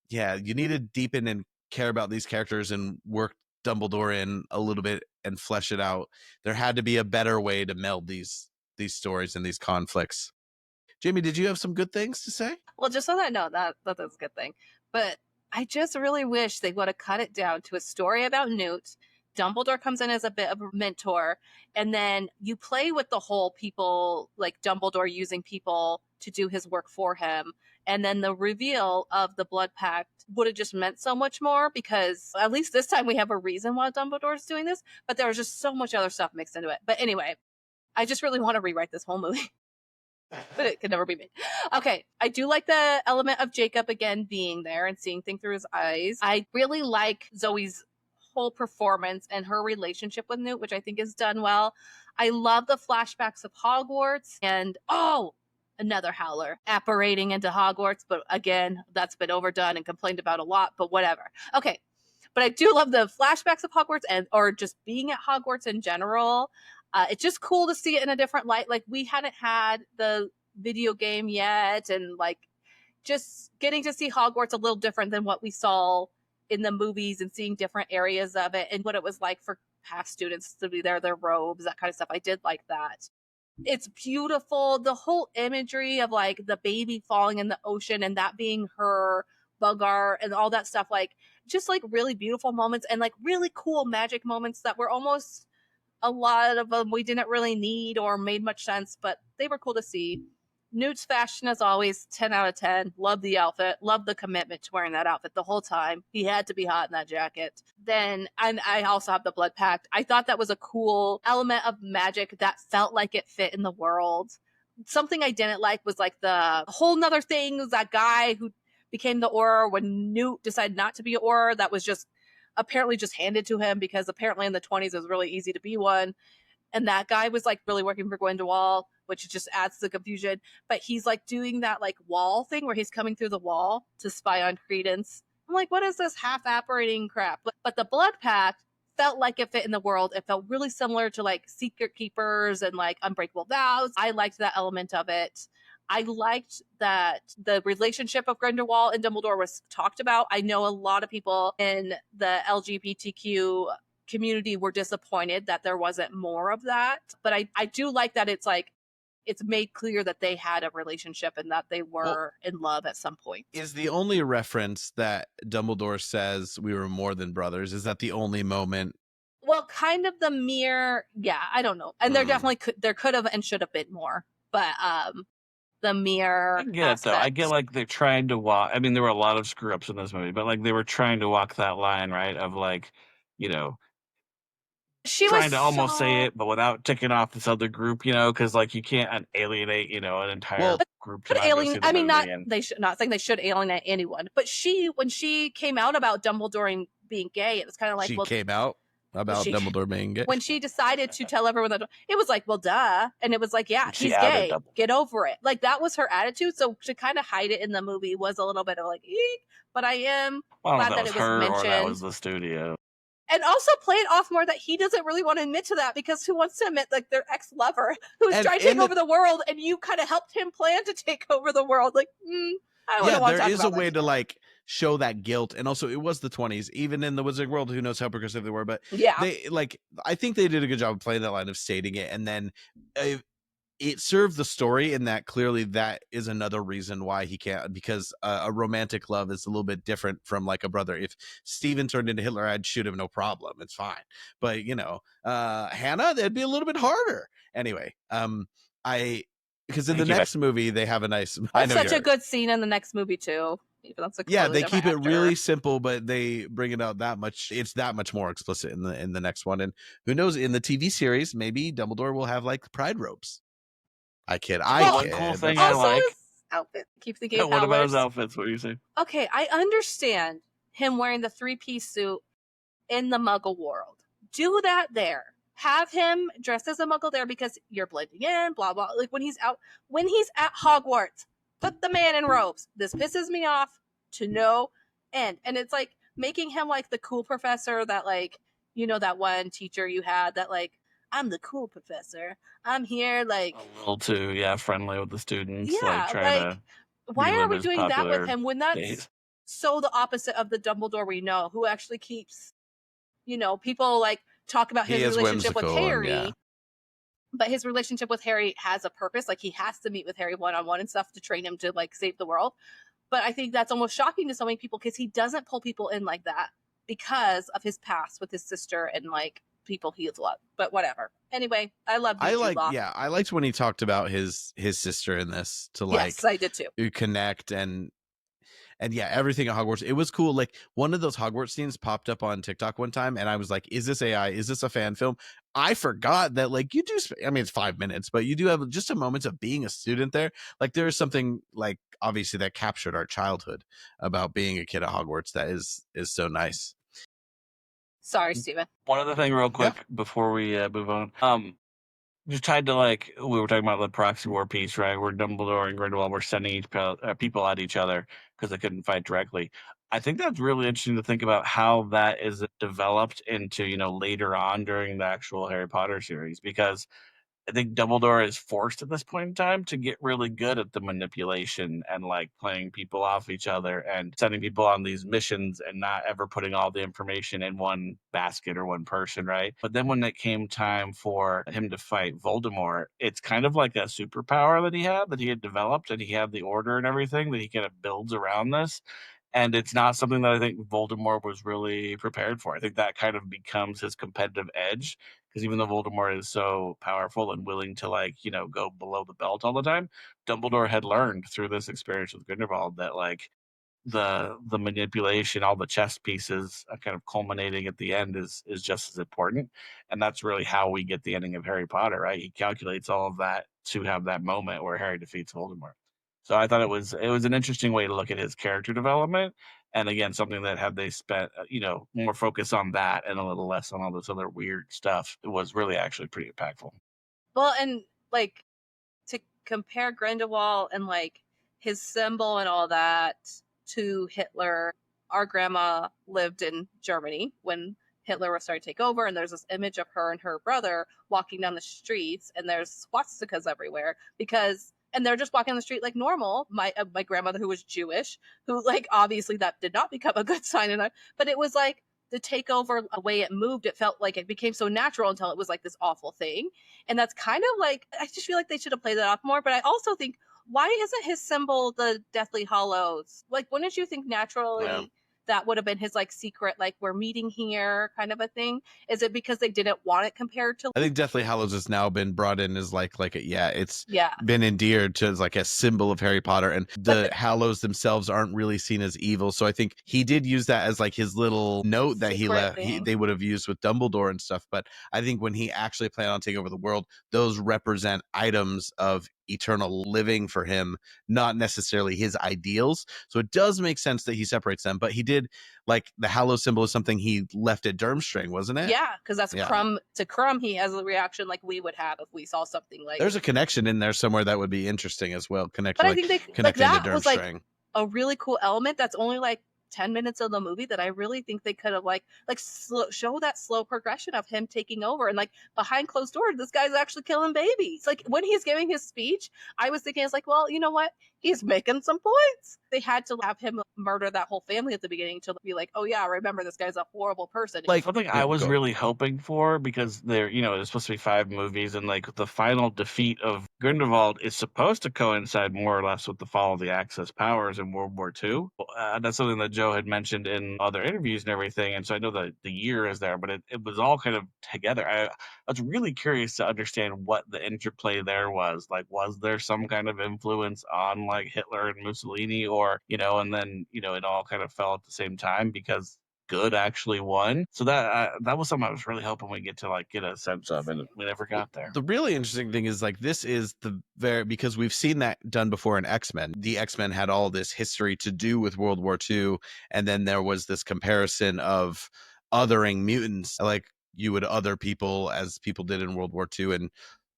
yeah, you need to deepen and care about these characters and work Dumbledore in a little bit and flesh it out. There had to be a better way to meld these stories and these conflicts. Jamie, did you have some good things to say? Well, just on that note, that's a good thing. But I just really wish they would have cut it down to a story about Newt. Dumbledore comes in as a bit of a mentor, and then you play with the whole people, like Dumbledore using people to do his work for him. And then the reveal of the Blood Pact would have just meant so much more, because at least this time we have a reason why Dumbledore's doing this, but there was just so much other stuff mixed into it. But anyway, I just really want to rewrite this whole movie. But it could never be made. Okay, I do like the element of Jacob again being there and seeing things through his eyes. I really like Zoe's whole performance and her relationship with Newt, which I think is done well. I love the flashbacks of Hogwarts, and another howler apparating into Hogwarts, but again, that's been overdone and complained about a lot, but whatever. Okay, but I do love the flashbacks of Hogwarts or just being at Hogwarts in general. It's just cool to see it in a different light. Like, we hadn't had the video game yet, and like just getting to see Hogwarts a little different than what we saw in the movies, and seeing different areas of it and what it was like for past students to be there, their robes, that kind of stuff. I did like that. It's beautiful. The whole imagery of like the baby falling in the ocean and that being her bugger and all that stuff, like just like really beautiful moments and like really cool magic moments that were almost, a lot of them we didn't really need or made much sense, but they were cool to see. Newt's fashion, as always, 10 out of 10. Love the outfit. Love the commitment to wearing that outfit the whole time. He had to be hot in that jacket. And I also have the Blood Pact. I thought that was a cool element of magic that felt like it fit in the world. Something I didn't like was like the whole nother thing was that guy who became the Auror when Newt decided not to be an Auror. That was just apparently just handed to him because apparently in the 20s it was really easy to be one. And that guy was like really working for Grindelwald, which just adds to the confusion. But he's like doing that like wall thing where he's coming through the wall to spy on Credence. I'm like, what is this half apparating crap? But the Blood Pact felt like it fit in the world. It felt really similar to like Secret Keepers and like Unbreakable Vows. I liked that element of it. I liked that the relationship of Grindelwald and Dumbledore was talked about. I know a lot of people in the LGBTQ community were disappointed that there wasn't more of that. But I do like that it's like, it's made clear that they had a relationship and that they were in love at some point. Is the only reference that Dumbledore says we were more than brothers, is that the only moment? Well, kind of the mere, yeah, I don't know. And there definitely there could have and should have been more. But the mere I get it, though. I get like they're trying to walk. I mean, there were a lot of screw ups in this movie, but like they were trying to walk that line, right? Of like, she trying was to almost say it, but without ticking off this other group, because like you can't alienate, an entire group. But I mean, not saying they should alienate anyone, but when she came out about Dumbledore being gay, it was kind of like, came out about Dumbledore being gay. When she decided to tell everyone that, it was like, well, duh. And it was like, yeah, he's gay. Get over it. Like, that was her attitude. So to kind of hide it in the movie was a little bit of like, eek. But I am glad that it was her mentioned. Or that was the studio. And also play it off more that he doesn't really want to admit to that, because who wants to admit like their ex-lover who's trying to take over the world, and you kind of helped him plan to take over the world. Like, I don't want to talk about there is a way to like show that guilt. And also it was the 20s, even in the Wizarding World, who knows how progressive they were, but Yeah. they like, I think they did a good job of playing that line of stating it. And then it served the story in that clearly that is another reason why he can't, because a romantic love is a little bit different from like a brother. If Steven turned into Hitler, I'd shoot him, no problem, it's fine. But Hannah, that'd be a little bit harder. Anyway, because in the next movie they have a nice, that's such a good scene in the next movie too. They keep it really simple, but they bring it out that much. It's that much more explicit in the next one. And who knows, in the TV series, maybe Dumbledore will have like pride robes. I kid. One cool thing I like. His outfit. Keep thinking. What about his outfits? What do you say? Okay, I understand him wearing the 3-piece suit in the Muggle world. Do that there. Have him dressed as a Muggle there because you're blending in, blah, blah. Like when he's at Hogwarts, put the man in robes. This pisses me off to no end. And it's like making him like the cool professor that like, that one teacher you had that like, I'm the cool professor. I'm here like a little too, friendly with the students. Yeah, why are we doing that with him when that's so the opposite of the Dumbledore we know, who actually keeps, people like talk about his relationship with Harry, but his relationship with Harry has a purpose. Like he has to meet with Harry one-on-one and stuff to train him to like save the world. But I think that's almost shocking to so many people because he doesn't pull people in like that because of his past with his sister and like people he loved. But whatever. Anyway, I liked when he talked about his sister in this to like. Yes, I did too. Connect and everything at Hogwarts. It was cool. Like one of those Hogwarts scenes popped up on TikTok one time and I was like, is this AI? Is this a fan film? I forgot that like you do, it's 5 minutes, but you do have just a moment of being a student there. Like there is something like obviously that captured our childhood about being a kid at Hogwarts that is so nice. Sorry, Steven. One other thing real quick before we move on. Just tied to like we were talking about the proxy war piece, right? Where Dumbledore and Grindelwald were sending people at each other because they couldn't fight directly. I think that's really interesting to think about how that is developed into later on during the actual Harry Potter series, because I think Dumbledore is forced at this point in time to get really good at the manipulation and like playing people off each other and sending people on these missions and not ever putting all the information in one basket or one person, right? But then when it came time for him to fight Voldemort, it's kind of like a superpower that he had developed, and he had the order and everything that he kind of builds around this. And it's not something that I think Voldemort was really prepared for. I think that kind of becomes his competitive edge, because even though Voldemort is so powerful and willing to go below the belt all the time, Dumbledore had learned through this experience with Grindelwald that like the manipulation, all the chess pieces kind of culminating at the end is just as important. And that's really how we get the ending of Harry Potter, right? He calculates all of that to have that moment where Harry defeats Voldemort. So I thought it was an interesting way to look at his character development. And again, something that had they spent, more focus on that and a little less on all this other weird stuff, it was really actually pretty impactful. Well, and like to compare Grindelwald and like his symbol and all that to Hitler, our grandma lived in Germany when Hitler was starting to take over, and there's this image of her and her brother walking down the streets, and there's swastikas everywhere and they're just walking on the street like normal. My grandmother, who was Jewish, who like obviously that did not become a good sign, but it was like the takeover, the way it moved, it felt like it became so natural until it was like this awful thing. And that's kind of like, I just feel like they should have played that off more. But I also think, why isn't his symbol the Deathly Hallows? Like, wouldn't you think naturally that would have been his like secret, like we're meeting here kind of a thing? Is it because they didn't want it compared to? I think Deathly Hallows has now been brought in as it's been endeared to as like a symbol of Harry Potter, and the Hallows themselves aren't really seen as evil. So I think he did use that as like his little note that he left. They would have used with Dumbledore and stuff. But I think when he actually planned on taking over the world, those represent items of eternal living for him, not necessarily his ideals. So it does make sense that he separates them, but he did like the Hallows symbol is something he left at Durmstrang, wasn't it? Yeah, because that's Crumb to Crumb. He has a reaction like we would have if we saw something like. There's a connection in there somewhere that would be interesting as well. But I think they connecting that to Durmstrang was like a really cool element. That's only like 10 minutes of the movie that I really think they could have show that slow progression of him taking over, and like behind closed doors, this guy's actually killing babies. Like when he's giving his speech, I was thinking, it's like, well, you know what? he's making some points. They had to have him murder that whole family at the beginning to be like, oh yeah, remember this guy's a horrible person. Like something I was really hoping for, because there, there's supposed to be 5 movies, and like the final defeat of Grindelwald is supposed to coincide more or less with the fall of the Axis powers in World War II. That's something that Joe had mentioned in other interviews and everything, and so I know that the year is there, but it was all kind of together. I was really curious to understand what the interplay there was. Like, was there some kind of influence on like Hitler and Mussolini, or and then it all kind of fell at the same time because good actually won. So that was something I was really hoping we get a sense of, and we never got there. The really interesting thing is like this is because we've seen that done before in X-Men. The X-Men had all this history to do with World War II, and then there was this comparison of othering mutants, like you would other people as people did in World War II,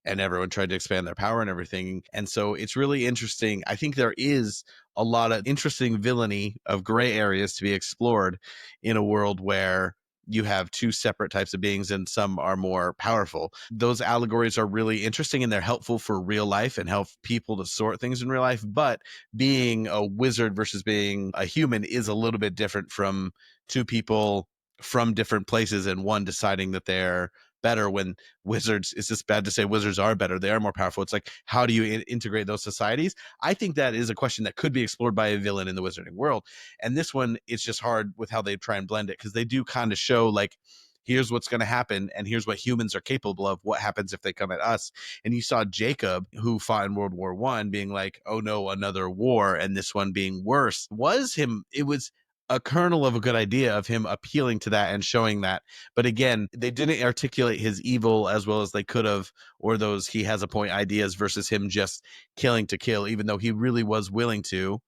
and everyone tried to expand their power and everything. And so it's really interesting. I think there is a lot of interesting villainy of gray areas to be explored in a world where you have 2 separate types of beings and some are more powerful. Those allegories are really interesting, and they're helpful for real life and help people to sort things in real life. But being a wizard versus being a human is a little bit different from 2 people from different places, and one deciding that they're better when wizards, it's just bad to say wizards are better, they are more powerful. It's like, how do you integrate those societies? I think that is a question that could be explored by a villain in the wizarding world, and this one, it's just hard with how they try and blend it, because they do kind of show like, here's what's going to happen, and here's what humans are capable of. What happens if they come at us? And you saw Jacob, who fought in World War I, being like, oh no, another war, and this one being worse. It was a kernel of a good idea of him appealing to that and showing that. But again, they didn't articulate his evil as well as they could have, or those he has a point ideas versus him just killing to kill, even though he really was willing to.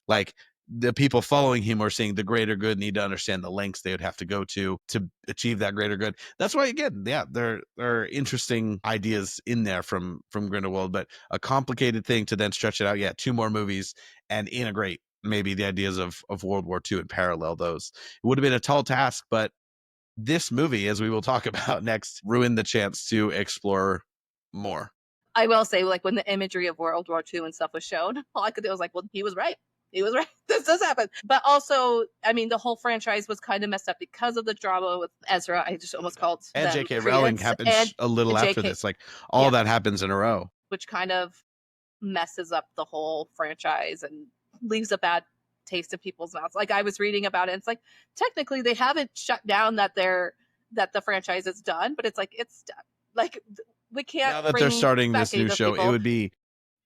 Like, the people following him are seeing the greater good, need to understand the lengths they would have to go to achieve that greater good. That's why, again, yeah, there are interesting ideas in there from Grindelwald, but a complicated thing to then stretch it out. Yeah, 2 more movies and integrate maybe the ideas of World War II and parallel those. It would have been a tall task, but this movie, as we will talk about next, ruined the chance to explore more. I will say, like, when the imagery of World War II and stuff was shown, all I could do was like, well, he was right. He was right. This does happen. But also, I mean, the whole franchise was kind of messed up because of the drama with Ezra. I just almost called and them J.K. Rowling happens a little after this. Like, all that happens in a row. Which kind of messes up the whole franchise and leaves a bad taste in people's mouths. Like, I was reading about it. It's like, technically, they haven't shut down that the franchise is done, but it's like, it's done. Like, we can't. Now that they're starting this new show, it would be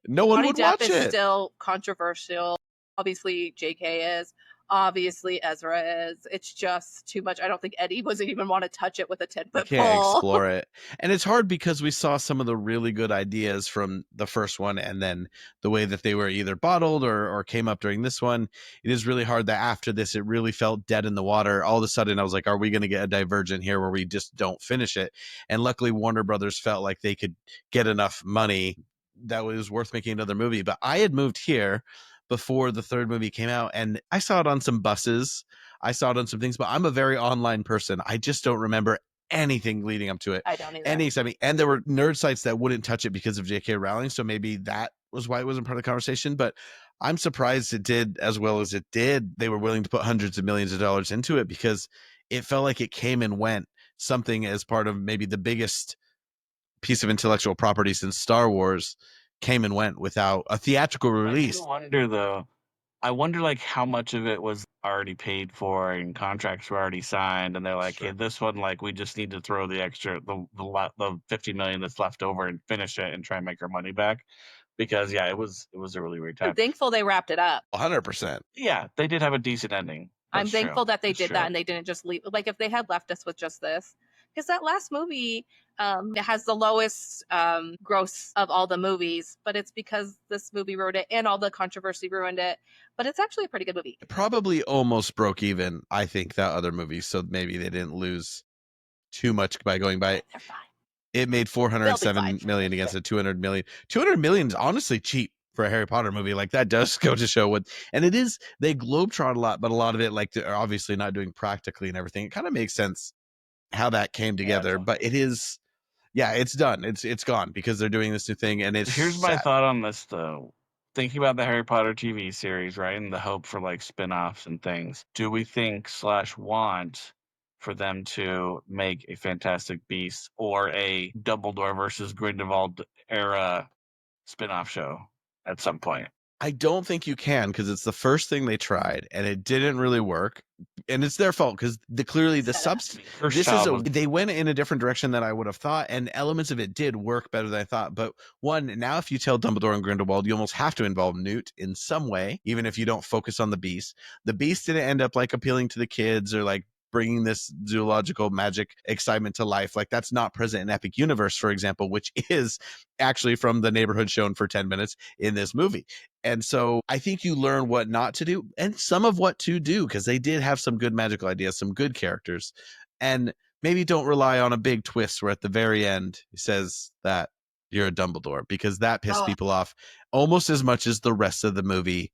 no one would watch it. Is still controversial. Obviously, JK is. Obviously, Ezra is. It's just too much. I don't think Eddie would even want to touch it with a 10-foot pole. Can't explore it. And it's hard because we saw some of the really good ideas from the first one, and then the way that they were either bottled or came up during this one. It is really hard that after this, it really felt dead in the water. All of a sudden, I was like, are we going to get a divergent here where we just don't finish it? And luckily, Warner Brothers felt like they could get enough money that was worth making another movie. But I had moved here before the 3rd movie came out, and I saw it on some buses, I saw it on some things, but I'm a very online person. I just don't remember anything leading up to it. I don't either. And there were nerd sites that wouldn't touch it because of J.K. Rowling, so maybe that was why it wasn't part of the conversation. But I'm surprised it did as well as it did. They were willing to put hundreds of millions of dollars into it, because it felt like it came and went, something as part of maybe the biggest piece of intellectual property since Star Wars came and went without a theatrical release. I wonder like how much of it was already paid for and contracts were already signed, and they're like, hey, this one, like, we just need to throw the extra, the 50 million that's left over and finish it and try and make our money back. Because it was a really weird time. I'm thankful they wrapped it up. 100%. Yeah, they did have a decent ending. I'm thankful that they did that and they didn't just leave. Like, if they had left us with just this, because that last movie, it has the lowest gross of all the movies, but it's because this movie ruined it and all the controversy ruined it. But it's actually a pretty good movie. It probably almost broke even, I think, that other movie. So maybe they didn't lose too much by going by. They're fine. It made $407 million against a $200 million. $200 million is honestly cheap for a Harry Potter movie. Like, that does go to show what, and it is, they globetrot a lot, but a lot of it, like, they're obviously not doing practically and everything. It kind of makes sense how that came together, but it is, it's done. It's gone because they're doing this new thing, and it's Here's my thought on this, though. thinking about the Harry Potter TV series, right, and the hope for like spin-offs and things, do we think / want for them to make a Fantastic Beasts or a Dumbledore versus Grindelwald era spin-off show at some point? I don't think you can, because it's the first thing they tried and it didn't really work, and it's their fault because clearly the substance. They went in a different direction than I would have thought, and elements of it did work better than I thought. But one, now if you tell Dumbledore and Grindelwald, you almost have to involve Newt in some way, even if you don't focus on the Beast. The Beast didn't end up like appealing to the kids or like bringing this zoological magic excitement to life. Like that's not present in Epic Universe, for example, which is actually from the neighborhood shown for 10 minutes in this movie. And so I think you learn what not to do and some of what to do, because they did have some good magical ideas, some good characters, and maybe don't rely on a big twist where at the very end he says that you're a Dumbledore, because that pissed people off almost as much as the rest of the movie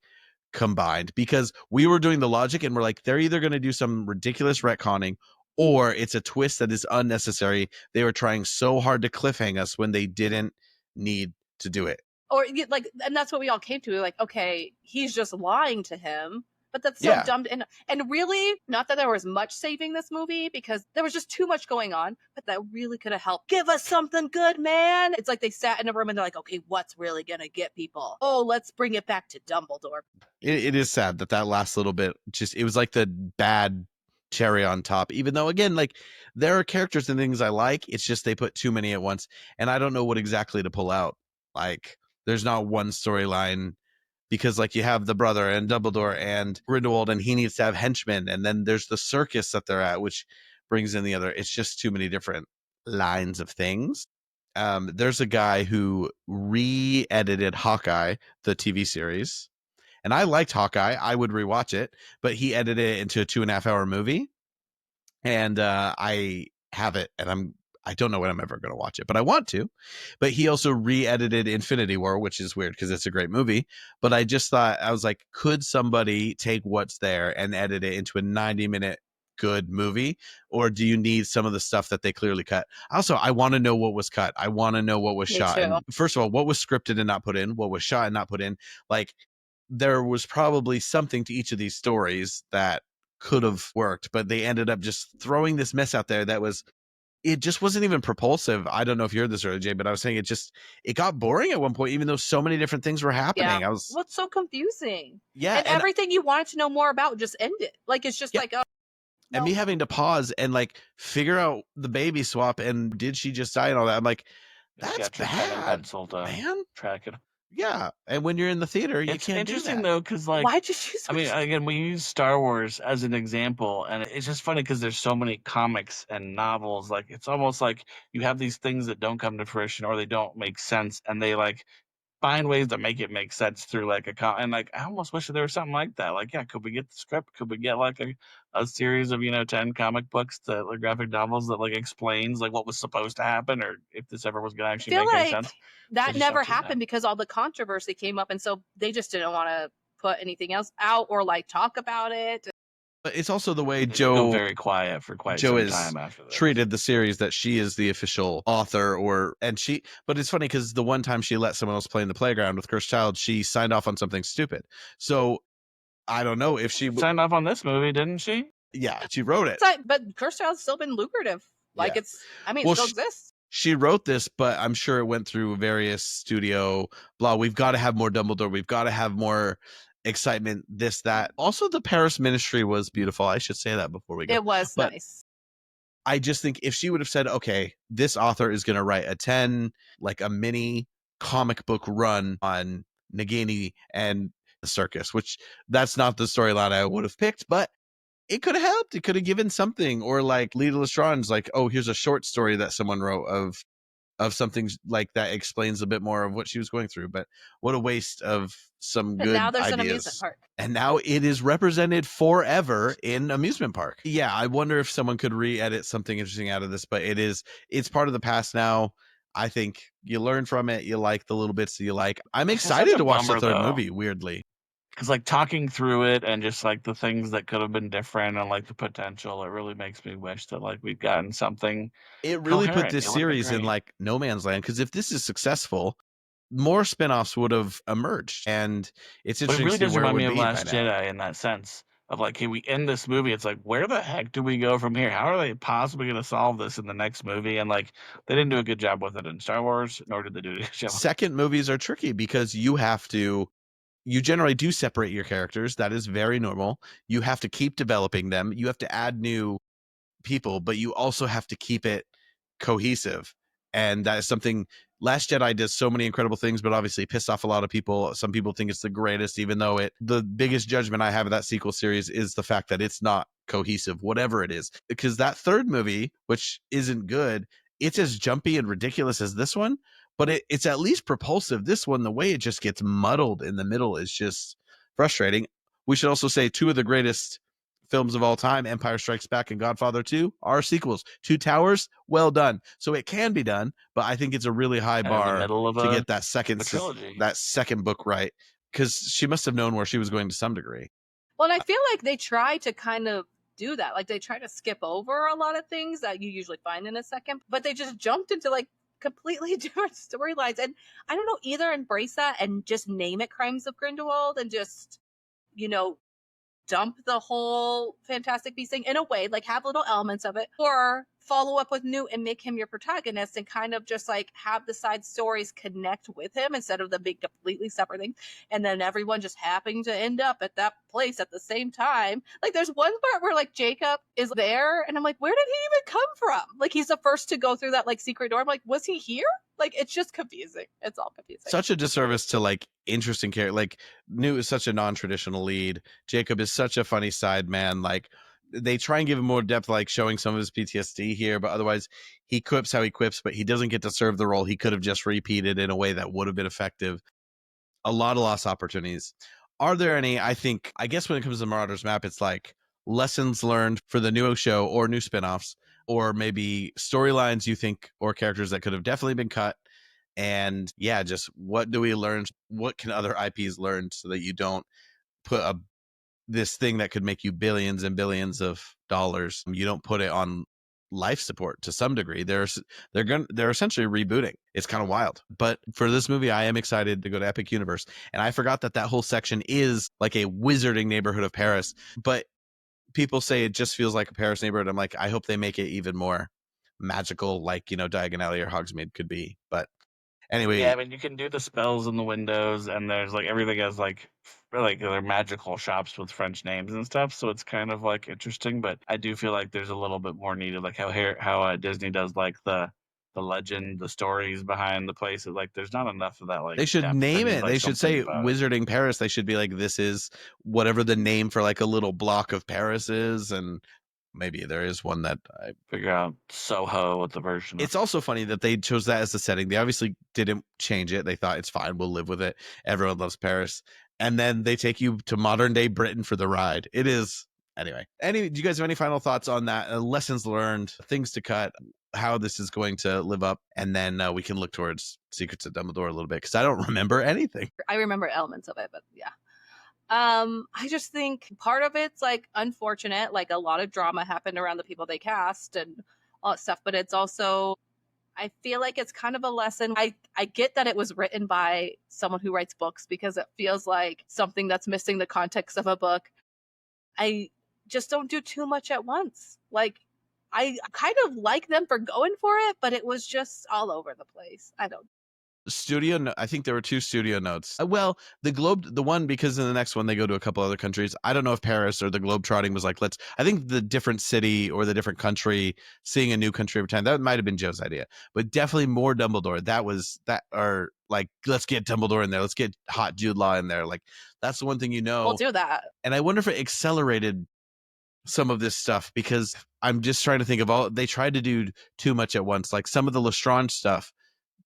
combined, because we were doing the logic and we're like, they're either going to do some ridiculous retconning or it's a twist that is unnecessary. They were trying so hard to cliffhang us when they didn't need to do it. Or like, and that's what we all came to. Like, okay, he's just lying to him, but that's so dumb. And really, not that there was much saving this movie, because there was just too much going on, but that really could have helped. Give us something good, man. It's like they sat in a room and they're like, okay, what's really going to get people? Oh, let's bring it back to Dumbledore. It is sad that last little bit, just, it was like the bad cherry on top, even though, again, like there are characters and things I like. It's just they put too many at once, and I don't know what exactly to pull out. Like, there's not one storyline, because like you have the brother and Dumbledore and Grindelwald, and he needs to have henchmen, and then there's the circus that they're at, which brings in the other. It's just too many different lines of things. There's a guy who re-edited Hawkeye, the TV series, and I liked Hawkeye. I would rewatch it, but he edited it into a 2.5 hour movie, and I have it, and I don't know when I'm ever going to watch it, but I want to. But he also re-edited Infinity War, which is weird because it's a great movie. But I just thought, I was like, could somebody take what's there and edit it into a 90-minute good movie? Or do you need some of the stuff that they clearly cut? Also, I want to know what was cut. I want to know what was shot. And first of all, what was scripted and not put in? What was shot and not put in? Like, there was probably something to each of these stories that could have worked, but they ended up just throwing this mess out there that was, it just wasn't even propulsive. I don't know if you heard this earlier, Jay, but I was saying it got boring at one point, even though so many different things were happening. Yeah. What's so confusing? Yeah. And everything you wanted to know more about just ended. Like, it's just like, oh. No. And me having to pause and like figure out the baby swap and did she just die and all that. I'm like, that's bad, man. Track it. Yeah, and when you're in the theater, you can't do that. It's interesting though, because like, why'd you choose? I mean, again, we use Star Wars as an example, and it's just funny because there's so many comics and novels. Like, it's almost like you have these things that don't come to fruition or they don't make sense, and they like find ways to make it make sense through like and like, I almost wish there was something like that. Like, yeah, could we get the script? Could we get like a series of 10 comic books, that like graphic novels that like explains like what was supposed to happen, or if this ever was going to actually make any sense? That never happened because all the controversy came up, and so they just didn't want to put anything else out or like talk about it. But it's also the way Joe, very quiet for quite some time after this, treated the series, that she is the official author, but it's funny because the one time she let someone else play in the playground with Cursed Child, she signed off on something stupid. So I don't know if she signed off on this movie, didn't she? Yeah, she wrote it. But Cursed Child's still been lucrative. Like, it still exists. She wrote this, but I'm sure it went through various studio blah. We've got to have more Dumbledore. We've got to have more excitement, this, that. Also, the Paris Ministry was beautiful. I should say that before we go. It was nice. I just think if she would have said, okay, this author is going to write a mini comic book run on Nagini and the circus, which that's not the storyline I would have picked, but it could have helped. It could have given something. Or like Lita Lestrange's like, oh, here's a short story that someone wrote of something like that explains a bit more of what she was going through. But what a waste of some good ideas. And now there's an amusement park. And now it is represented forever in amusement park. Yeah, I wonder if someone could re-edit something interesting out of this, but it's part of the past now. I think you learn from it. You like the little bits that you like. I'm excited to watch the third movie, weirdly. Because like talking through it and just like the things that could have been different and like the potential, it really makes me wish that like we've gotten something. It really put this series in like no man's land. Because if this is successful, more spinoffs would have emerged. And it's But it interesting to really see does where it remind me would of be by Last now. Jedi in that sense of like, hey, we end this movie. It's like, where the heck do we go from here? How are they possibly going to solve this in the next movie? And like, they didn't do a good job with it in Star Wars, nor did they do a good job. Second movies are tricky because you generally do separate your characters. That is very normal. You have to keep developing them. You have to add new people, but you also have to keep it cohesive. And that is something Last Jedi does so many incredible things, but obviously pissed off a lot of people. Some people think it's the greatest, even though the biggest judgment I have of that sequel series is the fact that it's not cohesive, whatever it is. Because that third movie, which isn't good, it's as jumpy and ridiculous as this one, but it's at least propulsive. This one, the way it just gets muddled in the middle is just frustrating. We should also say two of the greatest films of all time, Empire Strikes Back and Godfather 2, are sequels. Two Towers, well done. So it can be done, but I think it's a really high And in the bar middle of to a get that second book right, because she must have known where she was going to some degree. Well, and I feel like they try to kind of do that. Like they try to skip over a lot of things that you usually find in a second, but they just jumped into like completely different storylines. And I don't know, either embrace that and just name it Crimes of Grindelwald and just, you know, dump the whole Fantastic Beast thing in a way, like have little elements of it, or follow up with Newt and make him your protagonist and kind of just like have the side stories connect with him instead of them being completely separate things. And then everyone just happening to end up at that place at the same time. Like there's one part where like Jacob is there and I'm like, where did he even come from? Like he's the first to go through that like secret door. I'm like, was he here? Like it's just confusing. It's all confusing. Such a disservice to like interesting character. Like Newt is such a non-traditional lead. Jacob is such a funny side man. Like they try and give him more depth, like showing some of his PTSD here, but otherwise he quips how he quips, but he doesn't get to serve the role he could have just repeated in a way that would have been effective. A lot of lost opportunities. Are there any? I guess when it comes to Marauders Map, it's like lessons learned for the new show or new spinoffs, or maybe storylines you think or characters that could have definitely been cut. And yeah, just what do we learn? What can other IPs learn so that you don't put this thing that could make you billions and billions of dollars, you don't put it on life support to some degree. They're essentially rebooting. It's kind of wild. But for this movie, I am excited to go to Epic Universe. And I forgot that whole section is like a wizarding neighborhood of Paris. But people say it just feels like a Paris neighborhood. I'm like, I hope they make it even more magical, like, Diagon Alley or Hogsmeade could be. But anyway, yeah, I mean, you can do the spells in the windows, and there's like everything has like they're magical shops with French names and stuff. So it's kind of like interesting, but I do feel like there's a little bit more needed, like how Disney does like the legend, the stories behind the place. Like there's not enough of that. Like they should depth. name There's, it. like, They should something say about it. Wizarding Paris. They should be like, this is whatever the name for like a little block of Paris is, and maybe there is one that I Figure out Soho with the version. It's also funny that they chose that as the setting. They obviously didn't change it. They thought it's fine. We'll live with it. Everyone loves Paris. And then they take you to modern day Britain for the ride. It is anyway. Do you guys have any final thoughts on that? Lessons learned, things to cut, how this is going to live up, and then we can look towards Secrets of Dumbledore a little bit because I don't remember anything. I remember elements of it, but yeah. I just think part of it's like unfortunate, like a lot of drama happened around the people they cast and all that stuff, but it's also, I feel like it's kind of a lesson. I get that it was written by someone who writes books because it feels like something that's missing the context of a book. I just don't do too much at once. Like I kind of like them for going for it, but it was just all over the place. I think there were 2 studio notes. Well, the one, because in the next one they go to a couple other countries. I don't know if Paris or the Globetrotting was like, I think the different city or the different country, seeing a new country every time, that might have been Joe's idea. But definitely more Dumbledore. Or like, let's get Dumbledore in there. Let's get hot Jude Law in there. Like, that's the one thing we'll do that. And I wonder if it accelerated some of this stuff, because I'm just trying to think of they tried to do too much at once. Like some of the Lestrange stuff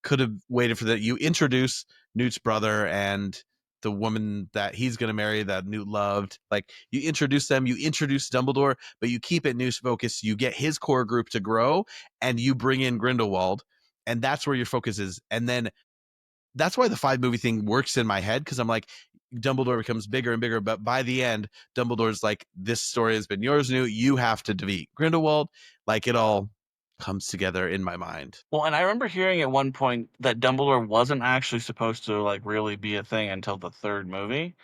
could have waited for that. You introduce Newt's brother and the woman that he's going to marry that Newt loved. Like you introduce them, you introduce Dumbledore, but you keep it Newt's focus. You get his core group to grow and you bring in Grindelwald, and that's where your focus is. And then that's why the 5-movie thing works in my head, because I'm like, Dumbledore becomes bigger and bigger, but by the end, Dumbledore's like, this story has been yours, Newt. You have to defeat Grindelwald. Like it all comes together in my mind. Well, and I remember hearing at one point that Dumbledore wasn't actually supposed to like really be a thing until the third movie.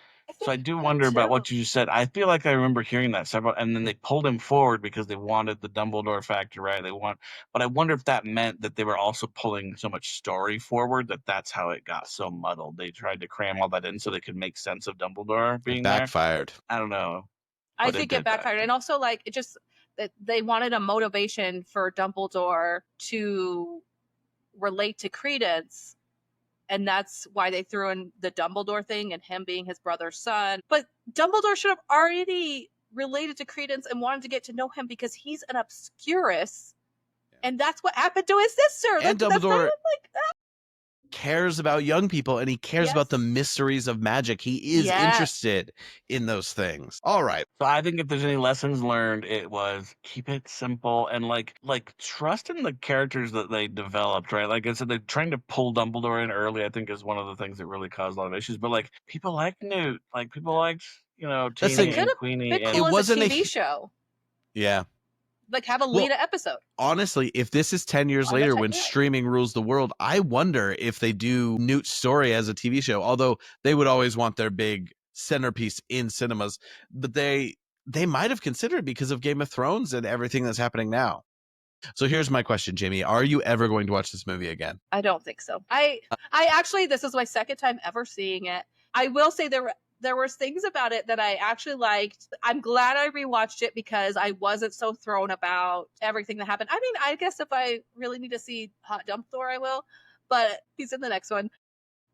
So I do wonder about what you just said. I feel like I remember hearing that several, and then they pulled him forward because they wanted the Dumbledore factor, right? But I wonder if that meant that they were also pulling so much story forward that that's how it got so muddled. They tried to cram all that in so they could make sense of Dumbledore being It there. backfired. I don't know. I But think it backfired. And also, like, it just that they wanted a motivation for Dumbledore to relate to Credence. And that's why they threw in the Dumbledore thing and him being his brother's son. But Dumbledore should have already related to Credence and wanted to get to know him because he's an obscurus. And that's what happened to his sister. And That's Dumbledore not like that. Cares about young people, and he cares about the mysteries of magic. He is interested in those things. All right. So I think if there's any lessons learned, it was keep it simple and like trust in the characters that they developed, right? Like I said, they're trying to pull Dumbledore in early, I think is one of the things that really caused a lot of issues. But like people like Newt, like people liked, Teeny and Queenie. It wasn't a TV show. Yeah. Like have a Lena episode. Honestly, if this is 10 years later when streaming rules the world, I wonder if they do Newt's story as a TV show, although they would always want their big centerpiece in cinemas, but they might have considered it because of Game of Thrones and everything that's happening now. So here's my question, Jamie. Are you ever going to watch this movie again? I don't think so. I actually, this is my second time ever seeing it. I will say there were things about it that I actually liked. I'm glad I rewatched it because I wasn't so thrown about everything that happened. I mean, I guess if I really need to see Hot Dumbledore, I will, but he's in the next one.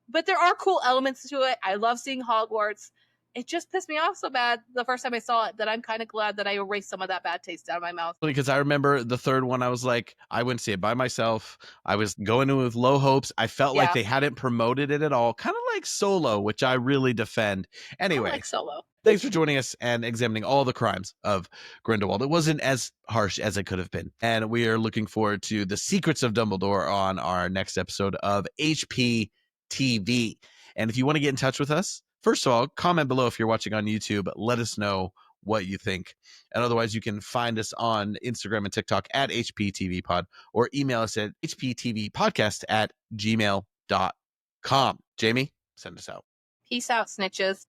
But there are cool elements to it. I love seeing Hogwarts. It just pissed me off so bad the first time I saw it that I'm kind of glad that I erased some of that bad taste out of my mouth. Because I remember the third one, I was like, I wouldn't see it by myself. I was going in with low hopes. I felt like they hadn't promoted it at all. Kind of like Solo, which I really defend. Anyway, I like Solo. Thanks for joining us and examining all the crimes of Grindelwald. It wasn't as harsh as it could have been. And we are looking forward to the secrets of Dumbledore on our next episode of HPTV. And if you want to get in touch with us, first of all, comment below if you're watching on YouTube. Let us know what you think. And otherwise, you can find us on Instagram and TikTok at HPTVPod or email us at HPTVPodcast@gmail.com. Jamie, send us out. Peace out, snitches.